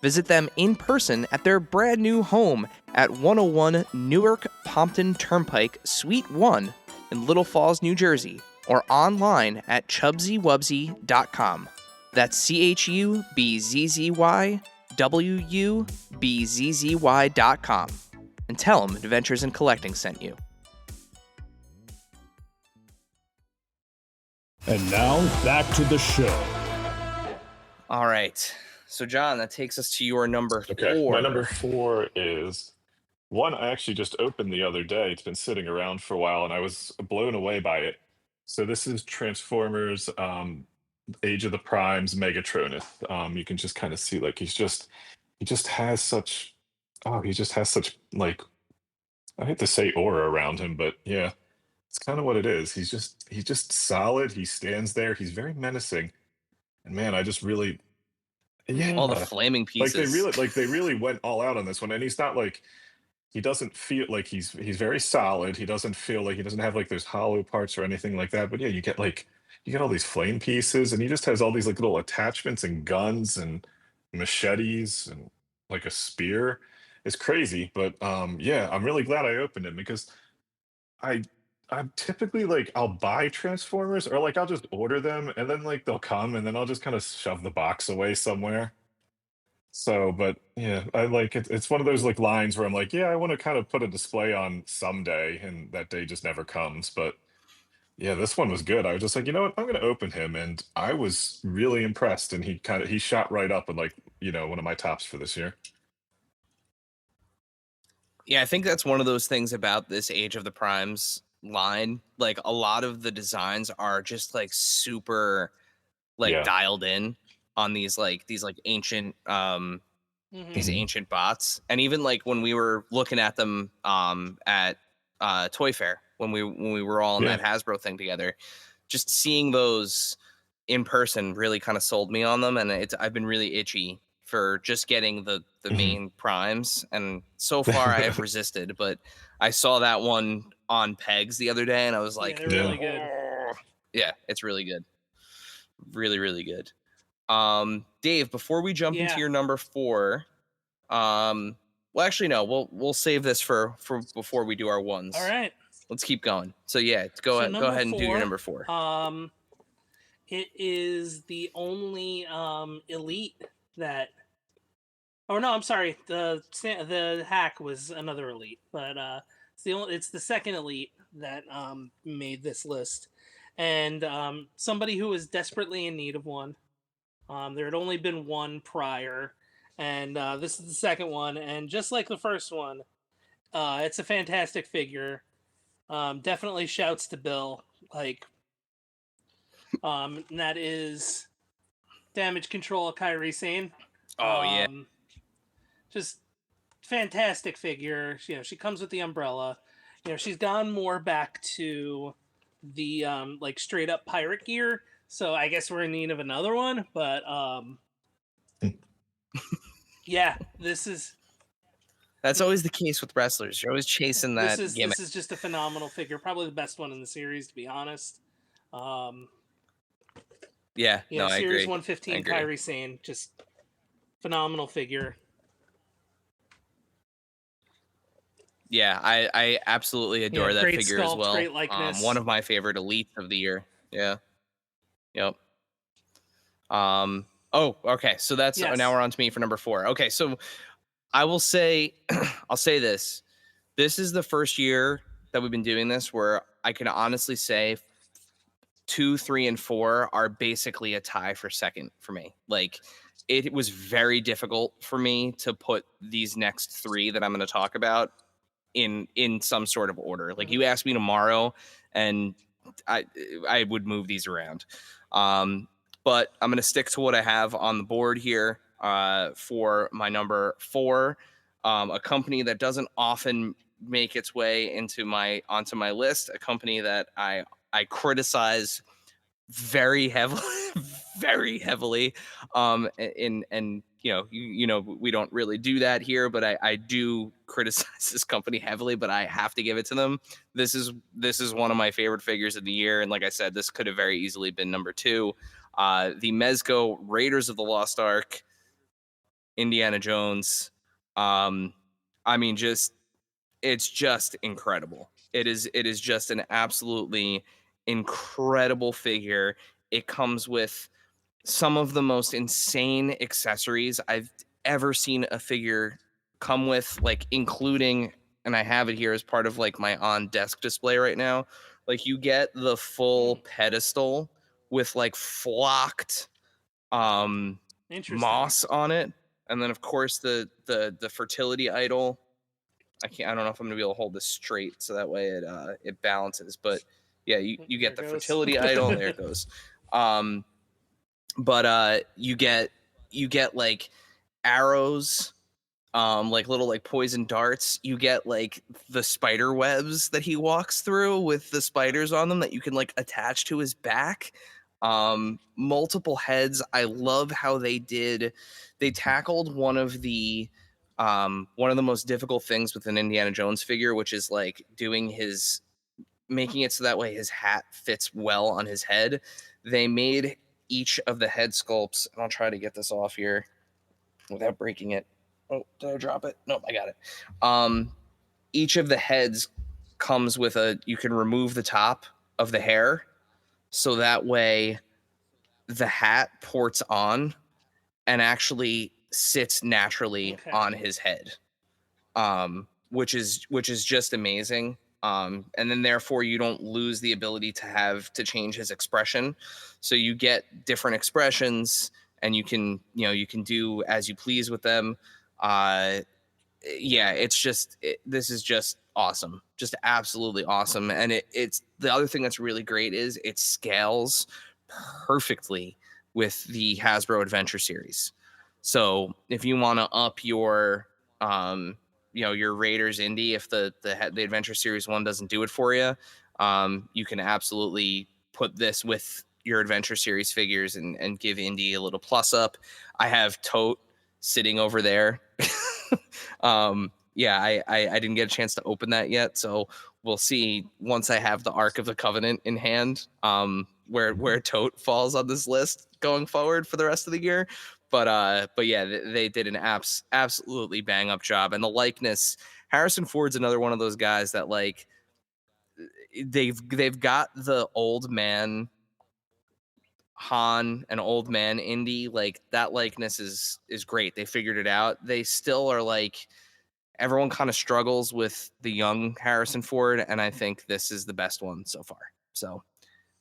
Visit them in person at their brand new home at 101 Newark Pompton Turnpike, Suite 1 in Little Falls, New Jersey, or online at chubsywubsy.com. That's CHUBZZYWUBZZY.com. And tell them Adventures in Collecting sent you. And now, back to the show. All right. So, John, that takes us to your number 4. Okay, my number 4 is one I actually just opened the other day. It's been sitting around for a while, and I was blown away by it. So this is Transformers Age of the Primes Megatronus. You can just kind of see like he just has such like, I hate to say aura around him, but yeah, It's kind of what it is. He's just solid. He stands there. He's very menacing. And man, I just really, Mhm. All the yeah, flaming like pieces. they really went all out on this one. And he's not like, he doesn't feel like he's very solid. He doesn't feel like, he doesn't have like those hollow parts or anything like that. But yeah, you get all these flame pieces, and he just has all these like little attachments and guns and machetes and like a spear. It's crazy, but yeah, I'm really glad I opened him because I I'm typically like, I'll buy Transformers, or like I'll just order them and then like they'll come and then I'll just kind of shove the box away somewhere. So, but yeah, I like it. It's one of those like lines where I'm like, yeah, I want to kind of put a display on someday, and that day just never comes. But yeah, this one was good. I was just like, you know what, I'm going to open him, and I was really impressed. And he shot right up with like, one of my tops for this year. Yeah, I think that's one of those things about this Age of the Primes line. Like a lot of the designs are just like super like Yeah. dialed in on these ancient these Mhm. Mhm. ancient bots. And even like when we were looking at them at Toy Fair when we were all in Yeah. that Hasbro thing together, just seeing those in person really kind of sold me on them, and I've been really itchy for just getting the Mhm. main primes, and so far I have resisted, but I saw that one on pegs the other day and I was Yeah, like, they're Yeah. really good. oh. Yeah, it's really good. Really, really good. Dave, before we jump into Yeah. your number 4, well actually no, we'll save this for before we do our All ones. right. Let's keep going. So yeah, So go number ahead and do your 4, number 4. it is the only elite that. Oh no, I'm sorry. The hack was another elite, but it's the second elite that made this list, and somebody who was desperately in need of one. There had only been one prior, and this is the second one. And just like the first one, it's a fantastic figure. Definitely shouts to Bill. Like, and that is Damage Control Kyrie Sane. Oh yeah. Um, just fantastic figure. She comes with the umbrella. She's gone more back to the like straight up pirate gear. So I guess we're in need of another one. But yeah, That's always the case with wrestlers. You're always chasing this that is gimmick. this is just a phenomenal figure. Probably the best one in the series, to be honest. Um, Yeah, no, I Series agree. I 115 agree. Kyrie Sane, just phenomenal figure. Yeah, I absolutely adore that Great figure as sculpt, well. great likeness. One of my favorite elites of the year. Yeah. Yep. Oh, okay. So that's now Yes. we're on to me for number 4. Okay, so I will say I'll say this. This is the first year that we've been doing this where I can honestly say 2, 3, and 4 are basically a tie for second for me. Like it was very difficult for me to put these next 3 that I'm going to talk about in some sort of order. Like Mm-hmm. you ask me tomorrow and I I would move these around. But I'm going to stick to what I have on the board here for my number 4. A company that doesn't often make its way onto my list, a company that I criticize very heavily very heavily and you know we don't really do that here, but I do criticize this company heavily, but I have to give it to them. This is one of my favorite figures of the year, and like I said, this could have very easily been number 2. The Mezco Raiders of the Lost Ark Indiana Jones. I mean, just it's just incredible. It is just an absolutely incredible figure. It comes with some of the most insane accessories I've ever seen a figure come with, like including, and I have it here as part of like my on desk display right now. Like you get the full pedestal with like flocked Interesting. moss on it, and then of course the fertility idol. I don't know if I'm gonna be able to hold this straight so that way it balances, but yeah, you There get it the goes. fertility idol, and there it goes. But you get like arrows like little like poison darts. You get like the spider webs that he walks through with the spiders on them that you can like attach to his back. Multiple heads. I love how they tackled one of the most difficult things with an Indiana Jones figure, which is like making it so that way his hat fits well on his head. They made each of the head sculpts, and I'll try to get this off here without breaking it. Oh, did I drop it? Nope, I got it. Each of the heads comes with you can remove the top of the hair, so that way the hat ports on and actually sits naturally on his head. Which is just amazing. And then therefore you don't lose the ability to change his expression. So you get different expressions and you can do as you please with them. This is just awesome. Just absolutely awesome. And it's the other thing that's really great is it scales perfectly with the Hasbro Adventure series. So if you want to up your your Raiders Indy, if the Adventure Series 1 doesn't do it for you, you can absolutely put this with your Adventure Series figures and give Indy a little plus up. I have Tote sitting over there. I didn't get a chance to open that yet, so we'll see once I have the Ark of the Covenant in hand, where Tote falls on this list going forward for the rest of the year. But yeah, they did an absolutely bang up job, and the likeness. Harrison Ford's another one of those guys that like they've got the old man Han and old man Indy, like that likeness is great. They figured it out. They still are like everyone kind of struggles with the young Harrison Ford, and I think this is the best one so far. So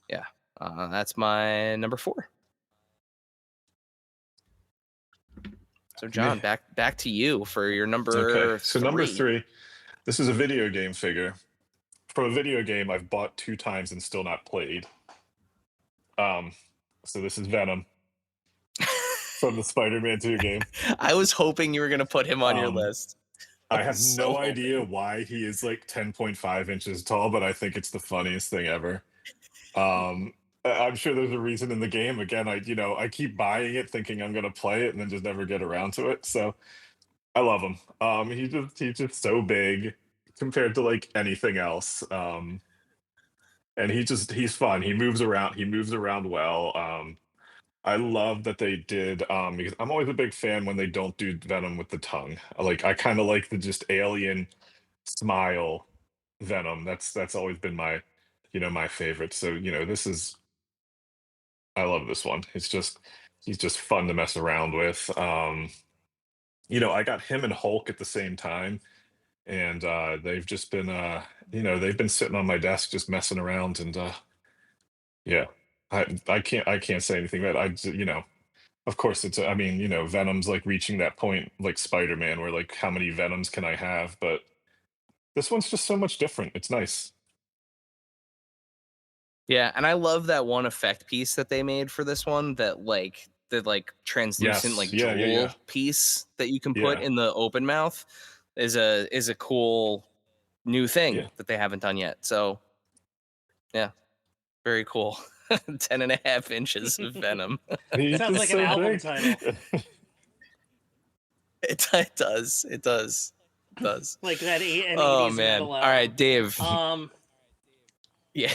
yeah, that's my number 4. So John, back to you for your number 3. So number 3, this is a video game figure. From a video game I've bought 2 times and still not played. So this is Venom from the Spider-Man 2 game. I was hoping you were going to put him on your list. I have no idea why he is like 10.5 inches tall, but I think it's the funniest thing ever. I'm sure there's a reason in the game. Again, I keep buying it thinking I'm going to play it and then just never get around to it. So I love him. He's just so big compared to like anything else. And he's fun. He moves around well. I love that they did because I'm always a big fan when they don't do Venom with the tongue. I kind of like the just alien smile Venom. That's always been my favorite. So, I love this one. He's just fun to mess around with. I got him and Hulk at the same time, and they've just been they've been sitting on my desk just messing around, and yeah, I can't say anything about of course Venom's like reaching that point like Spider-Man where like how many Venoms can I have, but this one's just so much different. It's nice. Yeah, and I love that one effect piece that they made for this one, that like the translucent jewel piece that you can put in the open mouth is a cool new thing that they haven't done yet. So yeah, very cool. 10.5 inches of Venom. Sounds like an album title. It does. Like that 80s oh man! metal All right, Dave. Yeah.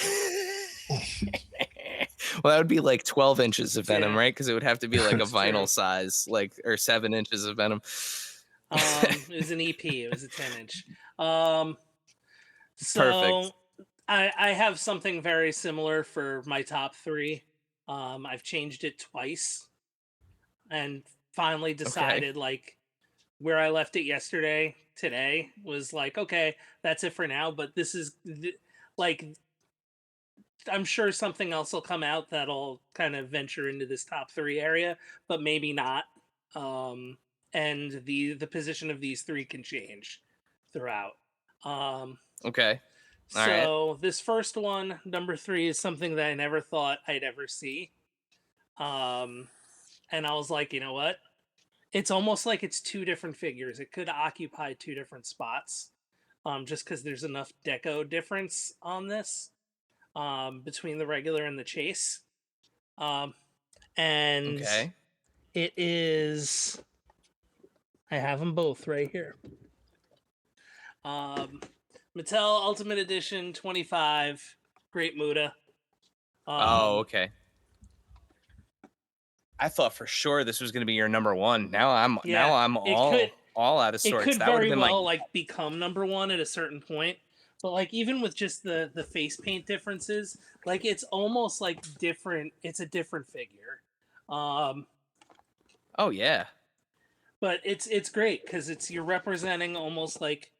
Well, that would be like 12 inches of Venom, right? Because it would have to be like a vinyl size, or 7 inches of Venom. It was an EP. It was a 10-inch. So Perfect. I have something very similar for my top 3. I've changed it twice, and finally decided like where I left it yesterday. Today was like, okay, that's it for now. But this is like, I'm sure something else will come out that'll kind of venture into this top 3 area, but maybe not. And the position of these 3 can change throughout. Okay. So this first one, number 3, is something that I never thought I'd ever see. And I was like, you know what? it's almost like it's two different figures. It could occupy two different spots, just because there's enough deco difference on this, between the regular and the chase. Um, and Okay. it is. I have them both right here. Um, Mattel Ultimate Edition 25, Great Muda. Oh, okay. I thought for sure this was going to be your number one. Now I'm Yeah, it could all out of it sorts. could That would have very been well my like become number one at a certain point. But like even with just the face paint differences, like it's almost like different. It's a different figure. Um, Oh yeah. but it's great because you're representing almost like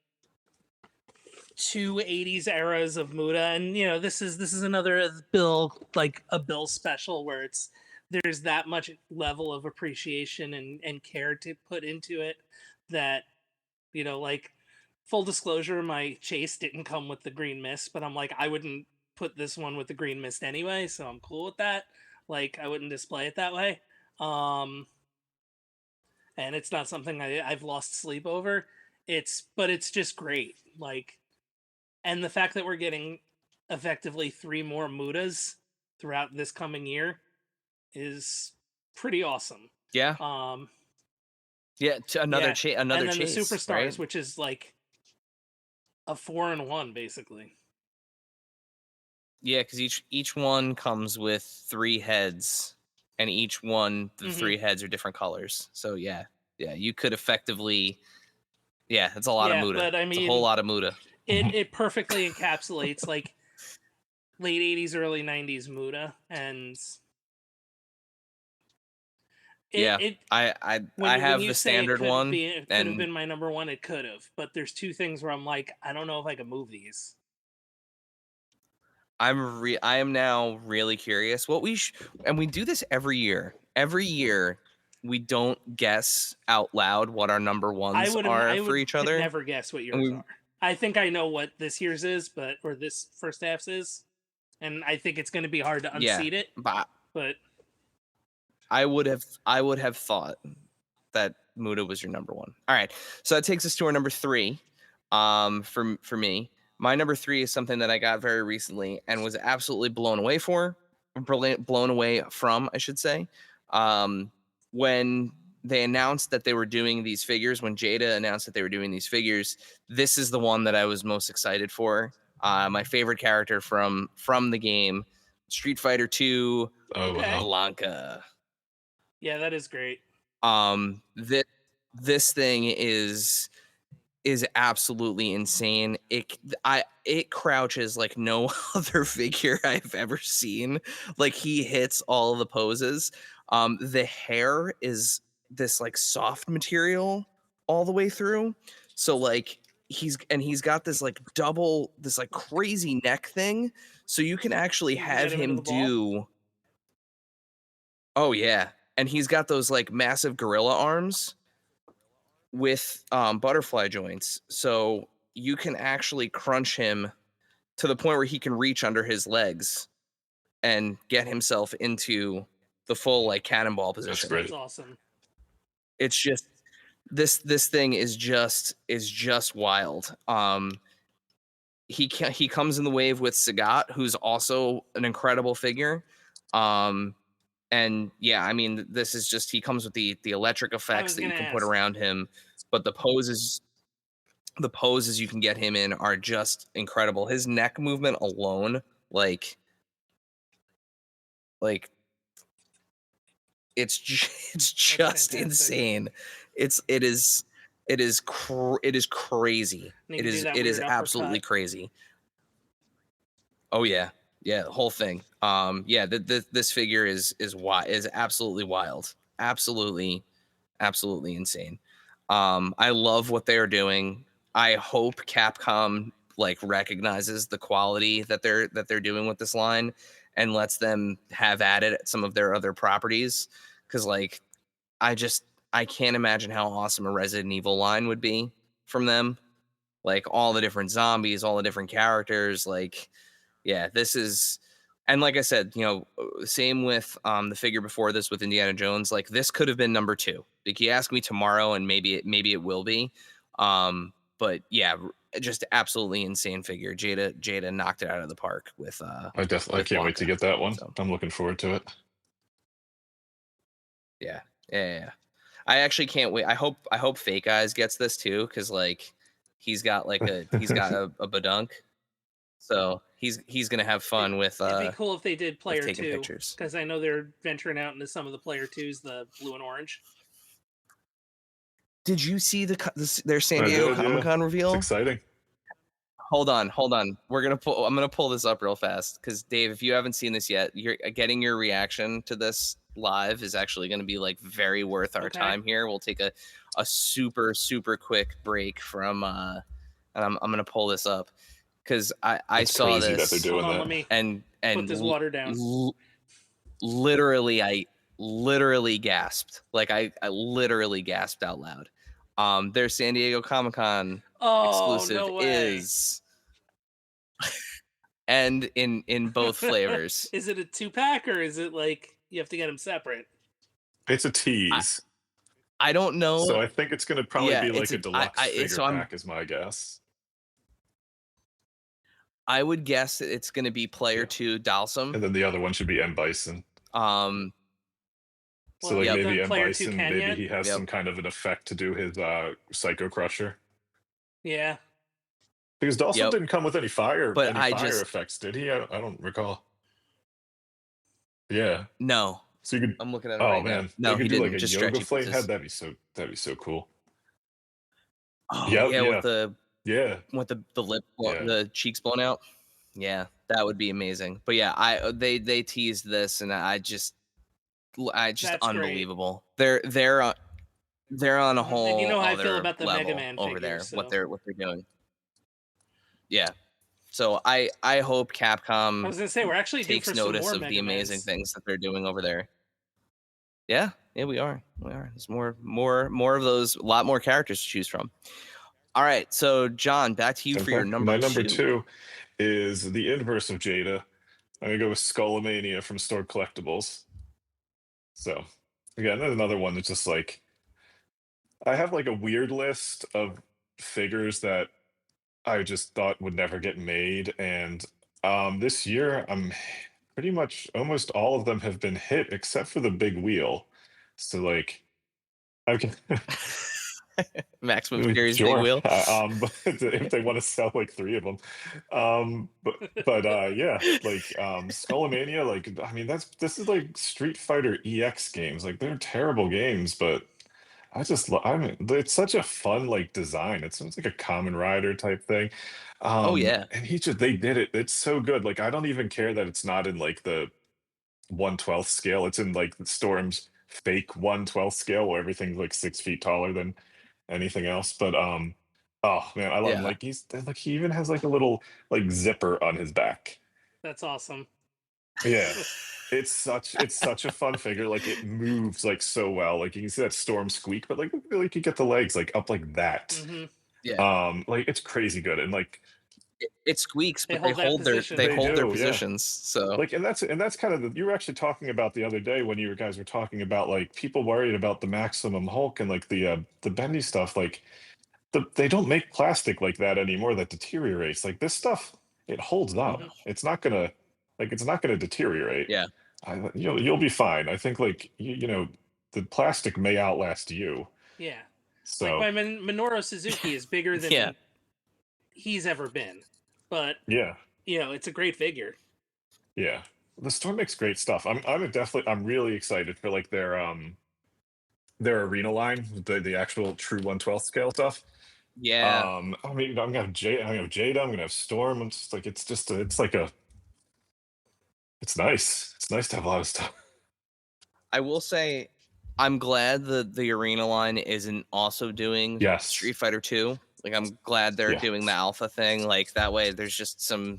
two 80s eras of Muda, and you know this is another Bill, like a Bill special where it's there's that much level of appreciation and care to put into it that, you know, like, full disclosure, my chase didn't come with the green mist, but I'm like, I wouldn't put this one with the green mist anyway, so I'm cool with that. Like, I wouldn't display it that way. Um, and it's not something I've lost sleep over. But it's just great. Like, and the fact that we're getting effectively 3 more Mudas throughout this coming year is pretty awesome. Yeah. Um, Yeah, to another yeah, another and then chase, the superstars, right? which is like a 4-in-1 basically. Yeah, because each one comes with 3 heads, and each one the Mm-hmm. 3 heads are different colors. So yeah, you could effectively, yeah, it's a lot of Yeah, Muda. but I It's a whole mean, lot of Muda. it perfectly encapsulates like late 80s, early 90s Muda, and Yeah, it I when have you the say standard one, it could have and been my number one, it could have. But there's two things where I'm like, I don't know if I could move these. I am now really curious. And we do this every year. Every year, we don't guess out loud what our number ones are for each Could other. never guess what And yours are. I think I know what this year's is, or this first half's is, and I think it's going to be hard to yeah, unseat it. But I would have thought that Muda was your number one. All right, so that takes us to our number 3. For me, my number 3 is something that I got very recently and was absolutely blown away from, I should say. When they announced that they were doing these figures, when Jada announced that they were doing these figures, this is the one that I was most excited for. My favorite character from the game, Street Fighter 2, okay, Blanca. yeah, that is great. This thing is absolutely insane. It crouches like no other figure I've ever seen. Like, he hits all of the poses. The hair is this like soft material all the way through. So like he's got this like this like crazy neck thing. So you can actually You can have get him into him the ball. do. Oh yeah. And he's got those like massive gorilla arms with butterfly joints. So you can actually crunch him to the point where he can reach under his legs and get himself into the full like cannonball position. great. That's awesome. It's just this thing is just wild. He comes in the wave with Sagat, who's also an incredible figure. And yeah, I mean, this is just, he comes with the electric effects that you can put around him, but the poses you can get him in are just incredible. His neck movement alone, like it's just insane. It is crazy. It is absolutely crazy. Oh yeah. Yeah, the whole thing. Yeah, this figure is absolutely wild. Absolutely insane. I love what they are doing. I hope Capcom like recognizes the quality that they're doing with this line and lets them have at it at some of their other properties, cuz like I can't imagine how awesome a Resident Evil line would be from them. Like, all the different zombies, all the different characters, like, yeah, this is, and like I said, same with the figure before this with Indiana Jones. Like, this could have been number 2. Like, you ask me tomorrow, and maybe it will be. But yeah, just absolutely insane figure. Jada knocked it out of the park with I can't wait to get that one. So. I'm looking forward to it. Yeah. I actually can't wait. I hope Fake Eyes gets this too, because like he's got a badunk, so he's gonna have fun with. It'd be cool if they did player taking 2, pictures, because I know they're venturing out into some of the player 2s, the blue and orange. Did you see their San Diego Comic-Con reveal? It's exciting. Hold on. I'm gonna pull this up real fast, because Dave, if you haven't seen this yet, you're getting your reaction to this live is actually going to be like very worth our time here. We'll take a super quick break from and I'm gonna pull this up, because I saw this that they're doing Hold on, that. let me and put this water down. Literally, I literally gasped. Like I literally gasped out loud. Their San Diego Comic-Con exclusive no way. is and in both flavors. Is it a 2-pack, or is it like you have to get them separate? It's a tease. I don't know. So I think it's going to probably be like a deluxe figure pack, is my guess. I would guess it's going to be player 2 Dalsum, and then the other one should be M. Bison. So like maybe M. Bison, maybe he has some kind of an effect to do his Psycho Crusher. Yeah. Because Dalsum didn't come with any fire effects, did he? I don't recall. Yeah. No. So you could. I'm looking at it right man. now. No, you could he do didn't. Like a just yoga flame pieces. head. That'd be so cool. Oh, yeah, with the lip, the cheeks blown out. Yeah, that would be amazing. But yeah, they teased this, and I just That's unbelievable. Great. They're on a whole and you know how other I feel about the level Mega Man over figures, there. so. What they're doing. Yeah. So I hope Capcom I was gonna say we're actually takes notice of the amazing things that they're doing over there. Yeah, we are. There's more of those, a lot more characters to choose from. All right, so John, back to you for your number 2. My number 2 is the inverse of Jada. I'm gonna go with Skullomania from Store Collectibles. So again, there's another one that's just like, I have like a weird list of figures that I just thought would never get made, and this year I'm pretty much almost all of them have been hit except for the big wheel. So like, okay. Maximum Fury's big wheel. But if they want to sell like 3 of them, but yeah, like Skullomania, like I mean this is like Street Fighter EX games. Like they're terrible games, but I mean it's such a fun like design. It sounds like a Kamen Rider type thing. Oh yeah, and they did it. It's so good. Like I don't even care that it's not in like the 1/12 scale. It's in like Storm's fake 1/12 scale where everything's like 6 feet taller than anything else. But oh man, I love him. Like he even has like a little like zipper on his back. That's awesome. Yeah. It's such a fun figure. Like it moves like so well. Like you can see that Storm squeak, but like you get the legs like up like that. Mm-hmm. Yeah. Like it's crazy good. And like it squeaks, but they hold their positions. So like, and that's kind of you were actually talking about the other day when you guys were talking about like people worried about the Maximum Hulk and like the bendy stuff. Like they don't make plastic like that anymore that deteriorates. Like this stuff, it holds up. It's not gonna deteriorate. Yeah. You'll be fine. I think like you know the plastic may outlast you. Yeah. So like Minoru Suzuki is bigger than he's ever been, but it's a great figure. Yeah, the store makes great stuff. I'm really excited for like their arena line, the actual true 1/12 scale stuff. Yeah. I mean, I'm gonna have Jada. I'm gonna have Storm. I'm just like it's nice. It's nice to have a lot of stuff. I will say, I'm glad that the arena line isn't also doing Street Fighter 2. Like, I'm glad they're doing the alpha thing. Like, that way there's just some,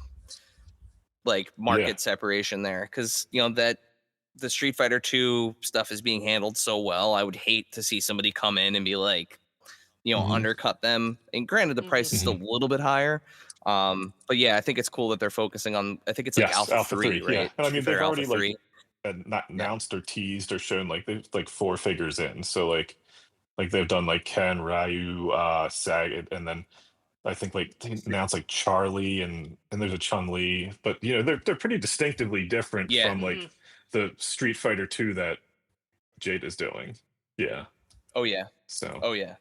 like, market separation there. Because, that the Street Fighter 2 stuff is being handled so well. I would hate to see somebody come in and be like, undercut them. And granted, the price is still a little bit higher. But yeah, I think it's cool that they're focusing on, I think it's like Alpha 3, right? Yeah. And I mean, they've already Alpha 3. Not announced or teased or shown like there's like 4 figures in. So like Like they've done like Ken, Ryu, Sagat, and then I think like they announced like Charlie and there's a Chun Li, but they're pretty distinctively different Yeah. from like the Street Fighter 2 that Jade is doing. Yeah. Oh yeah. So Oh yeah.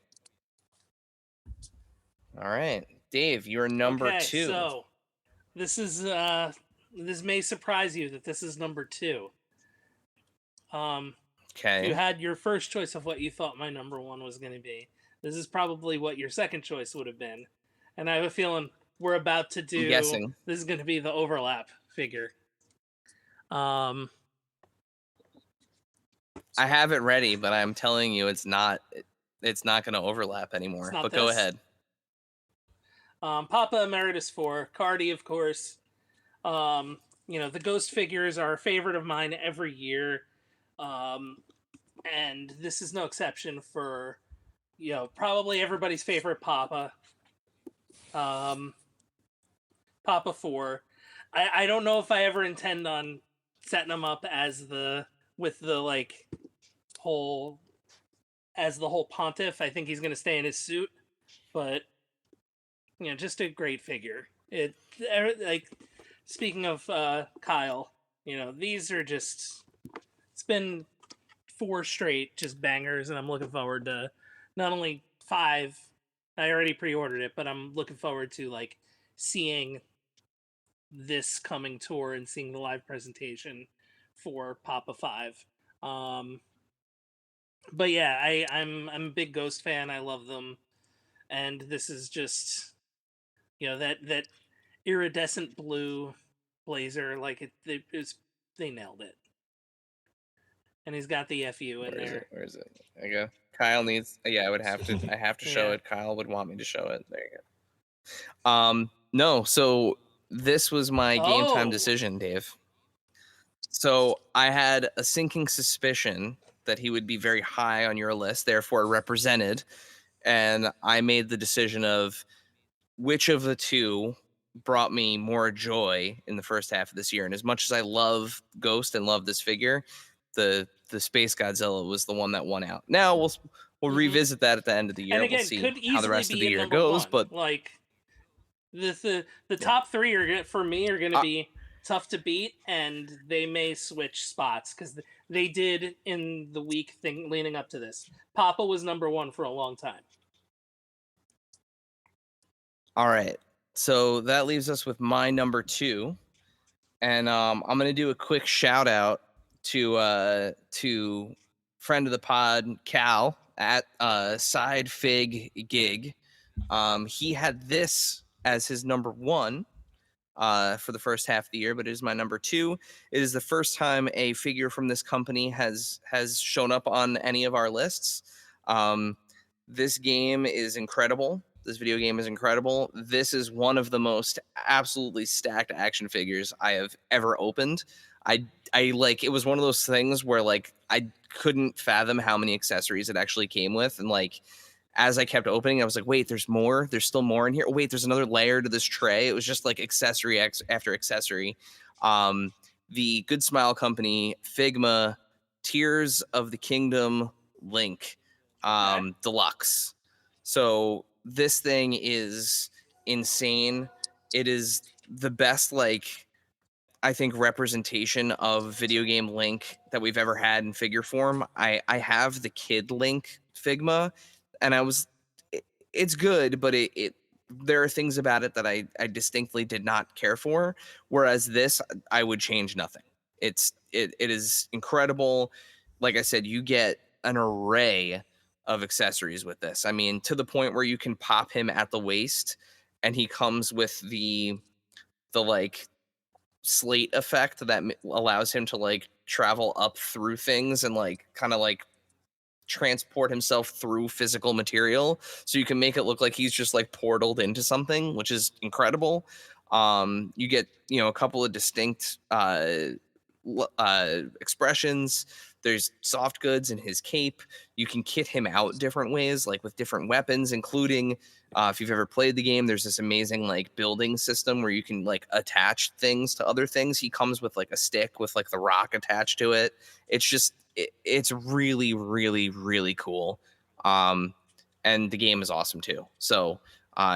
All right, Dave, you're number Okay, 2. so this is this may surprise you that this is number 2. You Okay. had your first choice of what you thought my number 1 was going to be. This is probably what your second choice would have been, and I have a feeling we're about to do. I'm guessing. This is going to be the overlap figure. I have it ready, but I'm telling you, it's not going to overlap anymore. But go ahead. Papa Emeritus 4, Cardi, of course. The ghost figures are a favorite of mine every year. And this is no exception for, probably everybody's favorite Papa. Papa 4. I don't know if I ever intend on setting him up as the whole pontiff. I think he's going to stay in his suit, but just a great figure. Speaking of Kyle, these are just, it's been 4 straight just bangers, and I'm looking forward to not only 5. I already pre-ordered it, but I'm looking forward to seeing this coming tour and seeing the live presentation for Papa 5. But yeah, I'm a big Ghost fan. I love them, and this is just that iridescent blue blazer, they nailed it. And he's got the FU in there. Where is it? There you go. Kyle needs. Yeah, I would have to. I have to show Yeah. it. Kyle would want me to show it. There you go. No. So this was my game time decision, Dave. So I had a sinking suspicion that he would be very high on your list, therefore represented, and I made the decision of which of the two brought me more joy in the first half of this year. And as much as I love Ghost and love this figure, the Space Godzilla was the one that won out. Now we'll revisit that at the end of the year. And again, we'll see could how the easily rest of be the in year number goes. 1. But the top 3 are for me are going to be tough to beat, and they may switch spots because they did in the week thing leading up to this. Papa was number 1 for a long time. All right, so that leaves us with my number 2, and I'm gonna do a quick shout out to friend of the pod Cal at Side Fig Gig. He had this as his number 1 for the first half of the year, but it is my number 2. It is the first time a figure from this company has shown up on any of our lists. This game is incredible. This video game is incredible. This is one of the most absolutely stacked action figures I have ever opened. I like, it was one of those things where I couldn't fathom how many accessories it actually came with, and as I kept opening, I was like, wait, there's more. There's still more in here. Oh, wait, there's another layer to this tray. It was just accessory after accessory. The Good Smile Company Figma Tears of the Kingdom Link Deluxe. So this thing is insane. It is the best, I think, representation of video game Link that we've ever had in figure form. I have the Kid Link Figma, and it's good, but there are things about it that I distinctly did not care for. Whereas this, I would change nothing. It is incredible. Like I said, you get an array of accessories with this. I mean, to the point where you can pop him at the waist, and he comes with the slate effect that allows him to travel up through things and kind of transport himself through physical material, so you can make it look like he's just portaled into something, which is incredible. You get a couple of distinct expressions. There's soft goods in his cape. You can kit him out different ways, with different weapons, including if you've ever played the game, there's this amazing building system where you can attach things to other things. He comes with a stick with the rock attached to it. It's just it's really, really, really cool. And the game is awesome too. So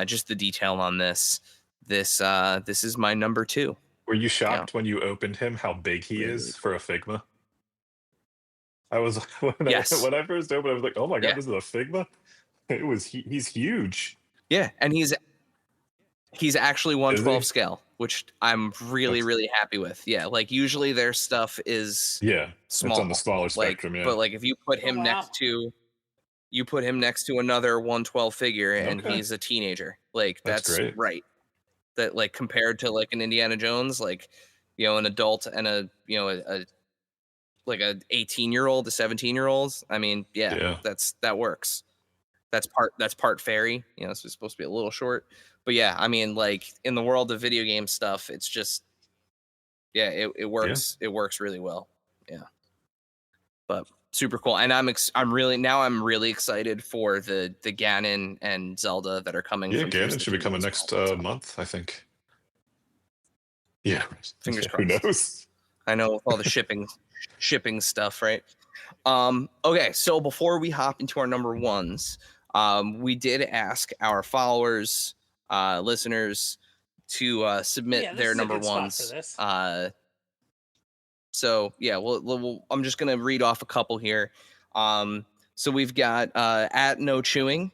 just the detail on this is my number 2. Were you Yeah. shocked when you opened him how big he Really, is really for a Figma? I was when Yes. when I first opened, I was like, "Oh my god, Yeah. this is a Figma." He's huge. Yeah, and he's actually Is 112 he? scale, which I'm really, That's really happy with. Yeah, like usually their stuff is yeah. It's on the small. smaller Like, spectrum. Yeah. but like if you put Oh him wow. next to another 112 figure and Okay, he's a teenager, like that's that's great. right. That like compared to like an Indiana Jones, like an adult and a like a 18-year-old to 17-year-old. I mean, yeah, Yeah. that works. That's part fairy, so it's supposed to be a little short. But yeah, I mean, like in the world of video game stuff, it's just it Yeah. works. It works really well. Yeah. But super cool. And I'm really excited for the Ganon and Zelda that are coming Yeah. from Tears Ganon of the should be Kingdom coming as next well. So, month, I think. Yeah. fingers Who crossed. knows? I know with all the shipping stuff, right? Okay, so before we hop into our number ones, we did ask our followers, listeners, to submit Yeah, this their is a number good spot for ones. this. So yeah, I'm just gonna read off a couple here. So we've got at No Chewing,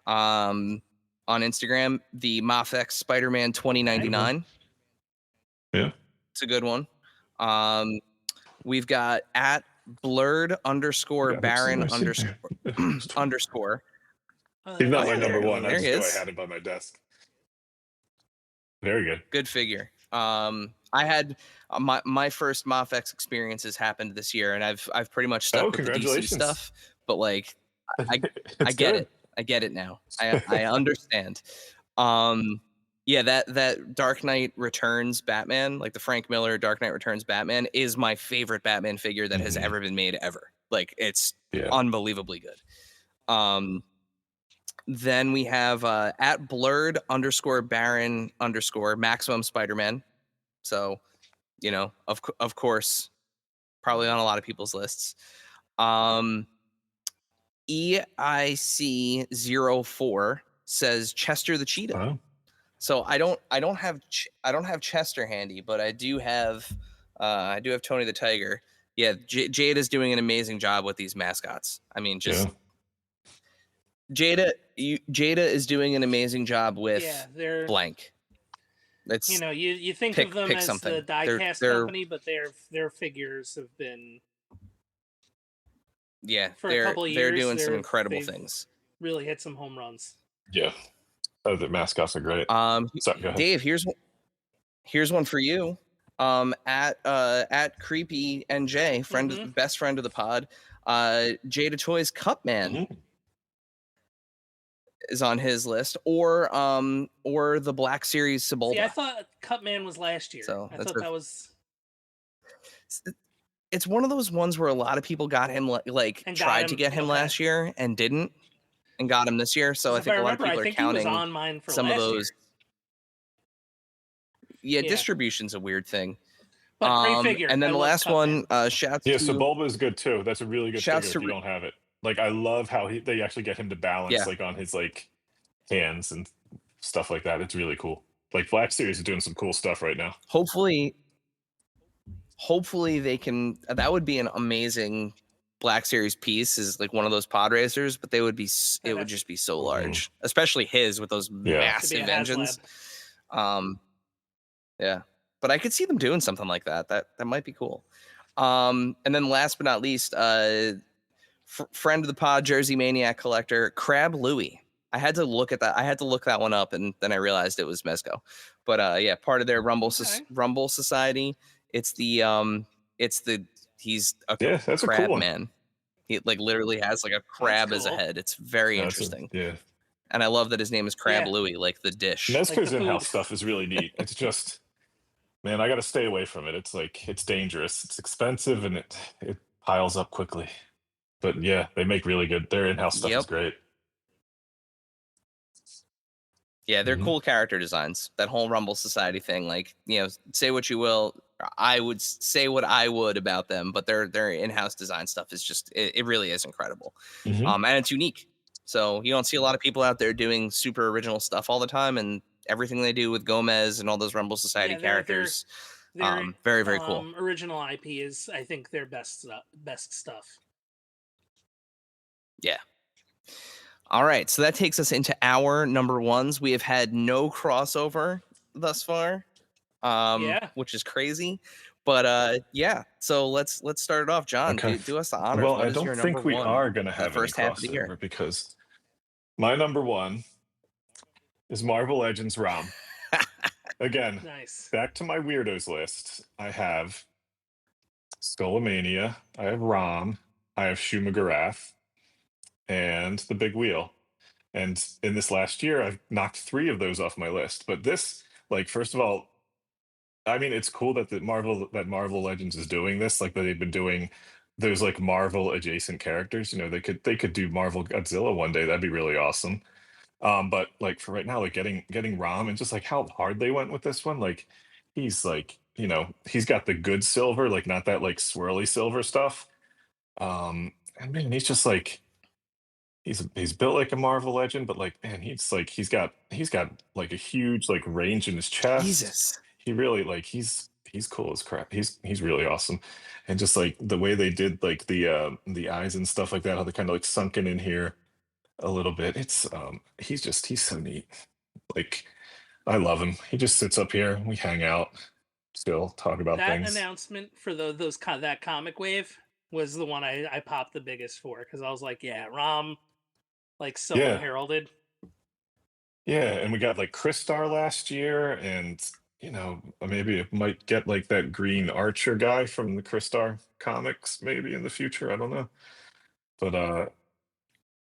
on Instagram, the Mafex Spider-Man 2099. Yeah. It's a good one. We've got at blurred underscore Yeah, let's see baron what I see there. underscore. He's not my Yeah, number one. I There he just knew I is. had him by my desk. Very good. Good figure. I had my first Mafex experiences happened this year, and I've pretty much stuck Oh, with the DC congratulations. stuff. But like, I It's get good. it. I get it now. I understand. Yeah, that Dark Knight Returns Batman, like the Frank Miller Dark Knight Returns Batman, is my favorite Batman figure that has Mhm. ever been made ever. Like, it's Yeah. unbelievably good. Then we have at blurred underscore baron underscore maximum Spider-Man. So, of course, probably on a lot of people's lists. EIC04 says Chester the Cheetah. Wow. So I don't have Chester handy, but I do have Tony the Tiger. Yeah, Jada is doing an amazing job with these mascots. I mean, just Yeah. Jada is doing an amazing job with they're blank. That's you think pick- of them pick as something. the diecast They're- company, but their figures have been yeah, for a couple of they're years, doing some incredible they've things. really hit some home runs. Yeah. Oh, the mascots are great. Sorry, go ahead. Dave, here's one for you. At Creepy NJ, best friend of the pod, Jada Toys Cupman Mhm. is on his list, or the Black Series Sebulba. See, I thought Cutman was last year. So I that's thought that was. It's one of those ones where a lot of people got him tried to get him last year and didn't, and got him this year. So I think a lot of people are counting he was on mine for some of last those. Year. Yeah, distribution's a weird thing. But great figure. And then I the love last Cutman. one, shouts Yeah, to so Bulba is good too. That's a really good figure Shouts if to you don't have it. Like, I love how they actually get him to balance Yeah. like on his like hands and stuff like that. It's really cool. Like, Black Series is doing some cool stuff right now. hopefully they can. That would be an amazing Black Series piece, is like one of those pod racers, but it would just be so large, especially his with those Yeah. massive engines. Yeah, but I could see them doing something like that. That might be cool. And then last but not least, friend of the pod, Jersey Maniac collector, Crab Louie. I had to look at that. I had to look that one up, and then I realized it was Mezco. But yeah, part of their Rumble Society. It's the he's a that's crab a cool one. man. He like literally has like a crab as a head. It's very interesting. Yeah. And I love that his name is Crab Louie, like the dish. Mezco's in-house stuff is really neat. It's just, man, I got to stay away from it. It's like, it's dangerous. It's expensive, and it piles up quickly. But yeah, they make really good. Their in-house stuff is great. Yeah, they're cool character designs. That whole Rumble Society thing, like, say what you will, I would say what I would about them, but their in-house design stuff is just, it really is incredible. And it's unique. So you don't see a lot of people out there doing super original stuff all the time, and everything they do with Gomez and all those Rumble Society Yeah, characters, their very, very cool. original IP is, I think, their best stuff. Yeah. All right, so that takes us into our number ones. We have had no crossover thus far, Yeah. which is crazy. But yeah, so let's start it off. John, Okay. do us the honors. Well, What I is your don't number think we one are going to for the have any first half of the year? crossover because my number one is Marvel Legends ROM. Again, Nice. back to my weirdos list. I have Skullomania, I have ROM, I have Shumagarath, and the Big Wheel. And in this last year, I've knocked 3 of those off my list. But this, like, first of all, I mean, it's cool that Marvel Legends is doing this. Like that they've been doing those like Marvel adjacent characters. You know, they could do Marvel Godzilla one day. That'd be really awesome. But like for right now, like getting Rom and just like how hard they went with this one. Like he's like, he's got the good silver, like not that like swirly silver stuff. And man, he's just like he's built like a Marvel legend, but like man, he's got like a huge like range in his chest. Jesus. He really like he's cool as crap. He's really awesome. And just like the way they did like the eyes and stuff like that, how they kind of like sunken in here a little bit. It's he's so neat. Like I love him. He just sits up here, we hang out, still talk about That things. announcement for that comic wave was the one I popped the biggest for, because I was like, yeah, Rom, like so Yeah. unheralded. Yeah, and we got like Crystar last year, and maybe it might get like that Green Archer guy from the Crystar comics maybe in the future. I don't know. But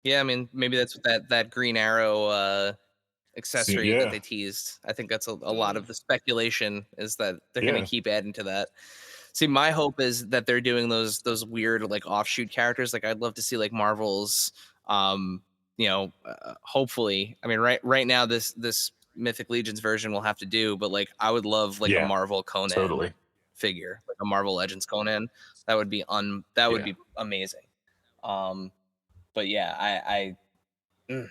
Yeah, I mean, maybe that's what that Green Arrow accessory that yeah. they teased. I think that's a lot of the speculation is that they're going Yeah. to keep adding to that. See, my hope is that they're doing those weird like offshoot characters. Like I'd love to see like Marvel's hopefully. I mean, right now this Mythic Legions version will have to do, but like I would love like a Yeah, Marvel Conan totally. figure, like a Marvel Legends Conan. That would be be amazing. But yeah, I They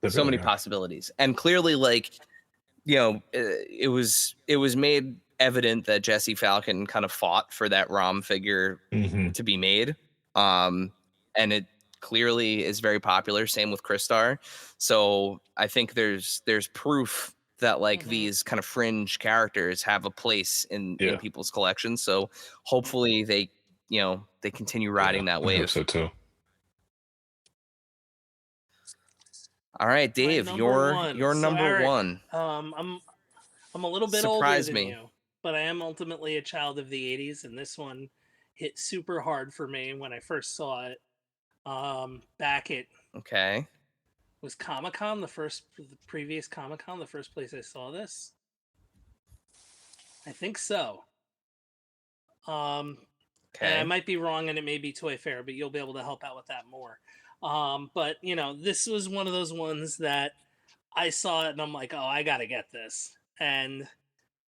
so really many are. possibilities, and clearly like it was made evident that Jesse Falcon kind of fought for that Rom figure Mhm. to be made, and it clearly is very popular. Same with Crystar. So I think there's proof that like these kind of fringe characters have a place in Yeah. people's collections. So hopefully they they continue riding that I hope wave. so too. All right, My Dave, number your one. your So, number Eric, one. I'm a little bit older Surprise than me. you, but I am ultimately a child of the '80s, and this one hit super hard for me when I first saw it. Back at Okay. was Comic-Con the previous Comic-Con the first place I saw this? I think so. And I Okay. might be wrong, and it may be Toy Fair, but you'll be able to help out with that more. But this was one of those ones that I saw it and I'm like, oh, I gotta get this. And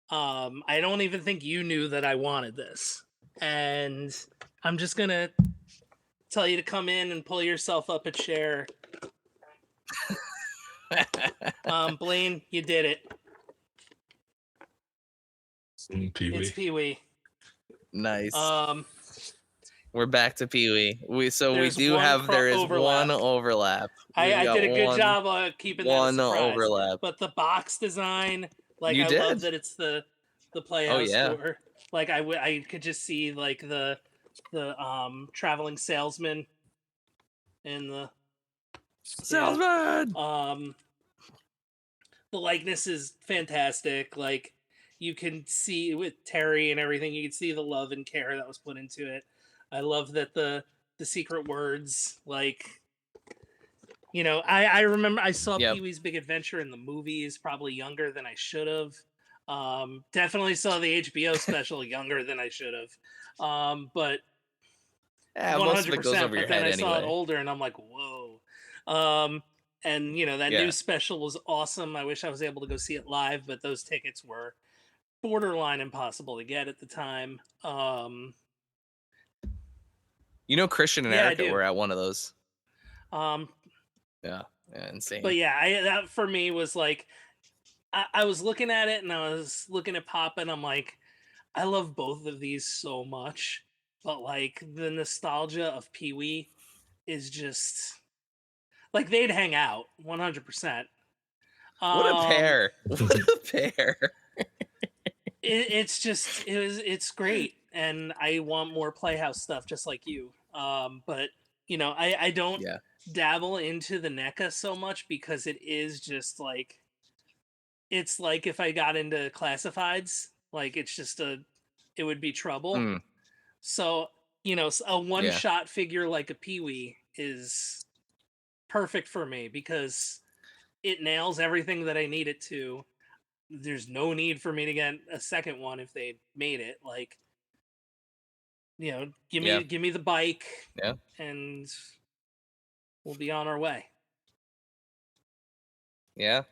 I don't even think you knew that I wanted this. And I'm just gonna tell you to come in and pull yourself up a chair. Blaine, you did it. Pee-wee. It's Pee-wee. Nice. We're back to Pee-wee. There is overlap. one overlap. I did a good job of keeping that a surprise. Overlap. But the box design, like You I did. love that it's the Playhouse yeah. store. Like I could just see like the traveling salesman in the Salesman. The likeness is fantastic. Like you can see with Terry and everything, you can see the love and care that was put into it. I love that the secret words, like I remember I saw Pee-wee's Big Adventure in the movies, probably younger than I should have. Definitely saw the HBO special younger than I should have. But yeah, most of it goes over your then head I saw it anyway. older, and I'm like, whoa. And that new special was awesome. I wish I was able to go see it live, but those tickets were borderline impossible to get at the time. Christian and Yeah, I Erica do. were at one of those. Yeah, insane. But yeah, that for me was like I was looking at it and I was looking at Pop and I'm like, I love both of these so much, but like the nostalgia of Pee Wee is just like they'd hang out 100%. What a Um, pair! What a pair! it's great, and I want more Playhouse stuff just like you. But I don't Yeah, dabble into the NECA so much because it is just like it's like if I got into classifieds, like it would be trouble. mm, So a one yeah, shot figure like a Peewee is perfect for me because it nails everything that I need it to. There's no need for me to get a second one if they made it. Like, give yeah, me the bike yeah. and we'll be on our way. Yeah.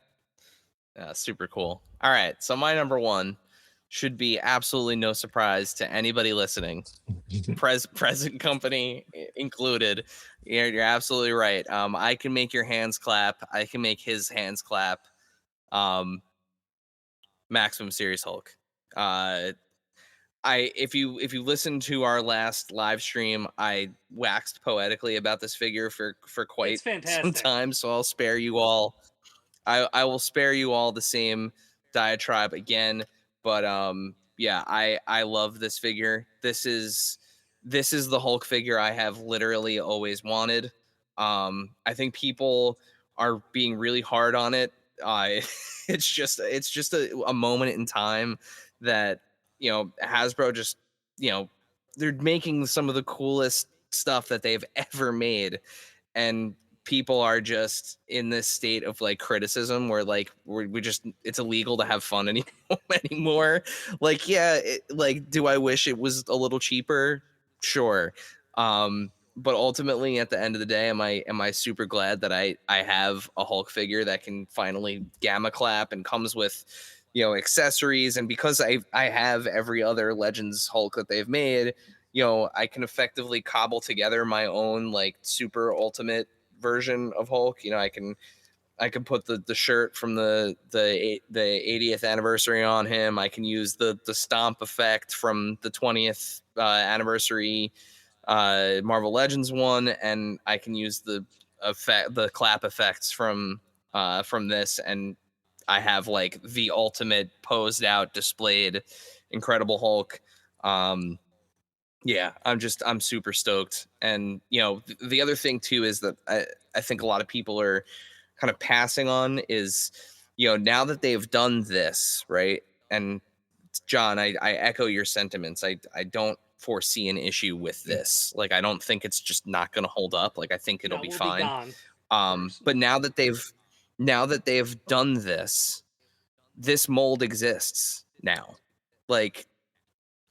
Yeah, super cool. All right, so my number one should be absolutely no surprise to anybody listening, present company included. You're absolutely right. I can make your hands clap. I can make his hands clap. Um, Maximum Series Hulk. Uh, if you listen to our last live stream, I waxed poetically about this figure for It's quite some fantastic. time, so I'll spare you all. I will spare you all the same diatribe again, but yeah, I love this figure. This is the Hulk figure I have literally always wanted. I think people are being really hard on it. Uh, it's just a moment in time that Hasbro just you know they're making some of the coolest stuff that they've ever made, and people are just in this state of like criticism where like we just it's illegal to have fun anymore. Like, yeah, like, do I wish it was a little cheaper? Sure. But ultimately at the end of the day, am I super glad that I have a Hulk figure that can finally gamma clap and comes with accessories, and because I have every other Legends Hulk that they've made, I can effectively cobble together my own like super ultimate version of Hulk. I can put the shirt from the 80th anniversary on him. I can use the stomp effect from the 20th anniversary Marvel Legends one, and I can use the clap effects from this, and I have like the ultimate posed out, displayed, Incredible Hulk. Yeah, I'm super stoked. And the other thing too is that I think a lot of people are kind of passing on is, now that they've done this, right? And John, I echo your sentiments. I don't foresee an issue with this. Like, I don't think it's just not going to hold up. Like, I think it'll No, be we'll be fine. gone. But now that they've done this mold exists now. Like,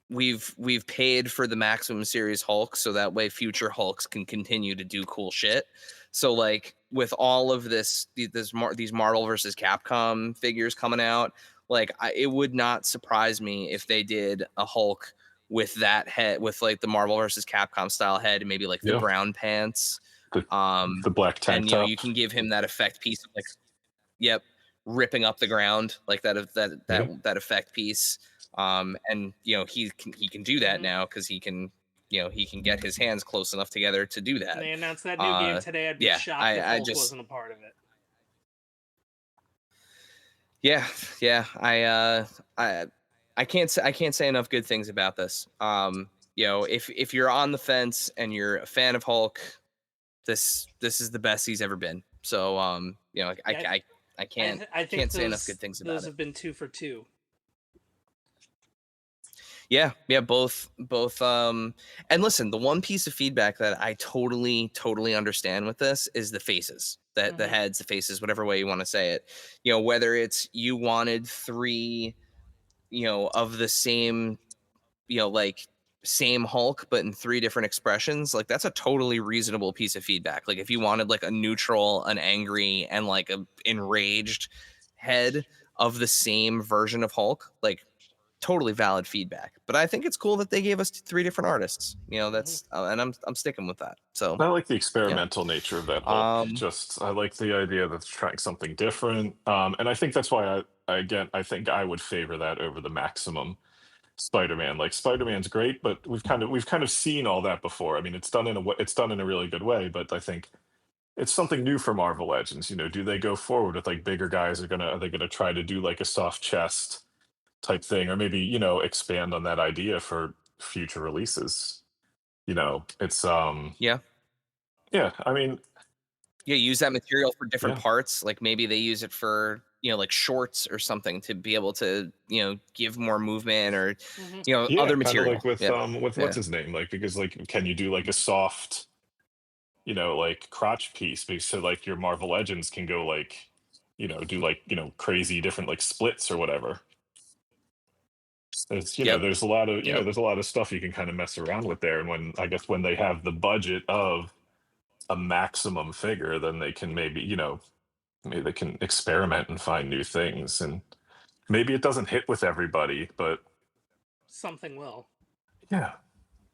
we've paid for the Maximum Series Hulk so that way future Hulks can continue to do cool shit. So like with all of these Marvel versus Capcom figures coming out, like it would not surprise me if they did a Hulk with that head, with like the Marvel versus Capcom style head, and maybe like the Yeah, brown pants. the Um the black tank and top. you can give him that effect piece of like, yep, ripping up the ground, like Yeah, that effect piece. And he can do that Mhm. now because he can get his hands close enough together to do And that. they announced that new game today. I'd be Yeah, shocked if I Hulk just wasn't a part of it. yeah, yeah, I can't say enough good things about this. If you're on the fence and you're a fan of Hulk, this is the best he's ever been. So I Yeah, I, I can't I think can't say enough good those things about those it. have been 2 for 2. Yeah, both. And listen, the one piece of feedback that I totally understand with this is the faces, that the Mhm. heads, the faces, whatever way you want to say it. Whether it's you wanted three, of the same, like same Hulk, but in three different expressions, like that's a totally reasonable piece of feedback. Like if you wanted like a neutral, an angry, and like a enraged head of the same version of Hulk, like totally valid feedback. But I think it's cool that they gave us 3 different artists. You know, that's and I'm sticking with that. So I like the experimental nature of that Hulk. um Just I like the idea that it's trying something different. And I think that's why I think I would favor that over the Maximum Spider-Man. Like Spider-Man's great, but we've kind of seen all that before. I mean, it's done in a really good way, but I think it's something new for Marvel Legends. Do they go forward with like bigger guys? Are they gonna try to do like a soft chest type thing, or maybe expand on that idea for future releases? It's yeah. yeah. I mean, Yeah, use that material for different yeah, parts. Like maybe they use it for, like shorts or something to be able to, give more movement or, Hmm. yeah. other Kind of like material. with Yeah. what's Yeah. his name? Like because like can you do like a soft like crotch piece because so like your Marvel Legends can go like do like crazy different like splits or whatever. It's Yep. there's a lot of Yep. there's a lot of stuff you can kind of mess around with there, and when they have the budget of a Maximum figure, then they can maybe they can experiment and find new things, and maybe it doesn't hit with everybody, but Something will. yeah,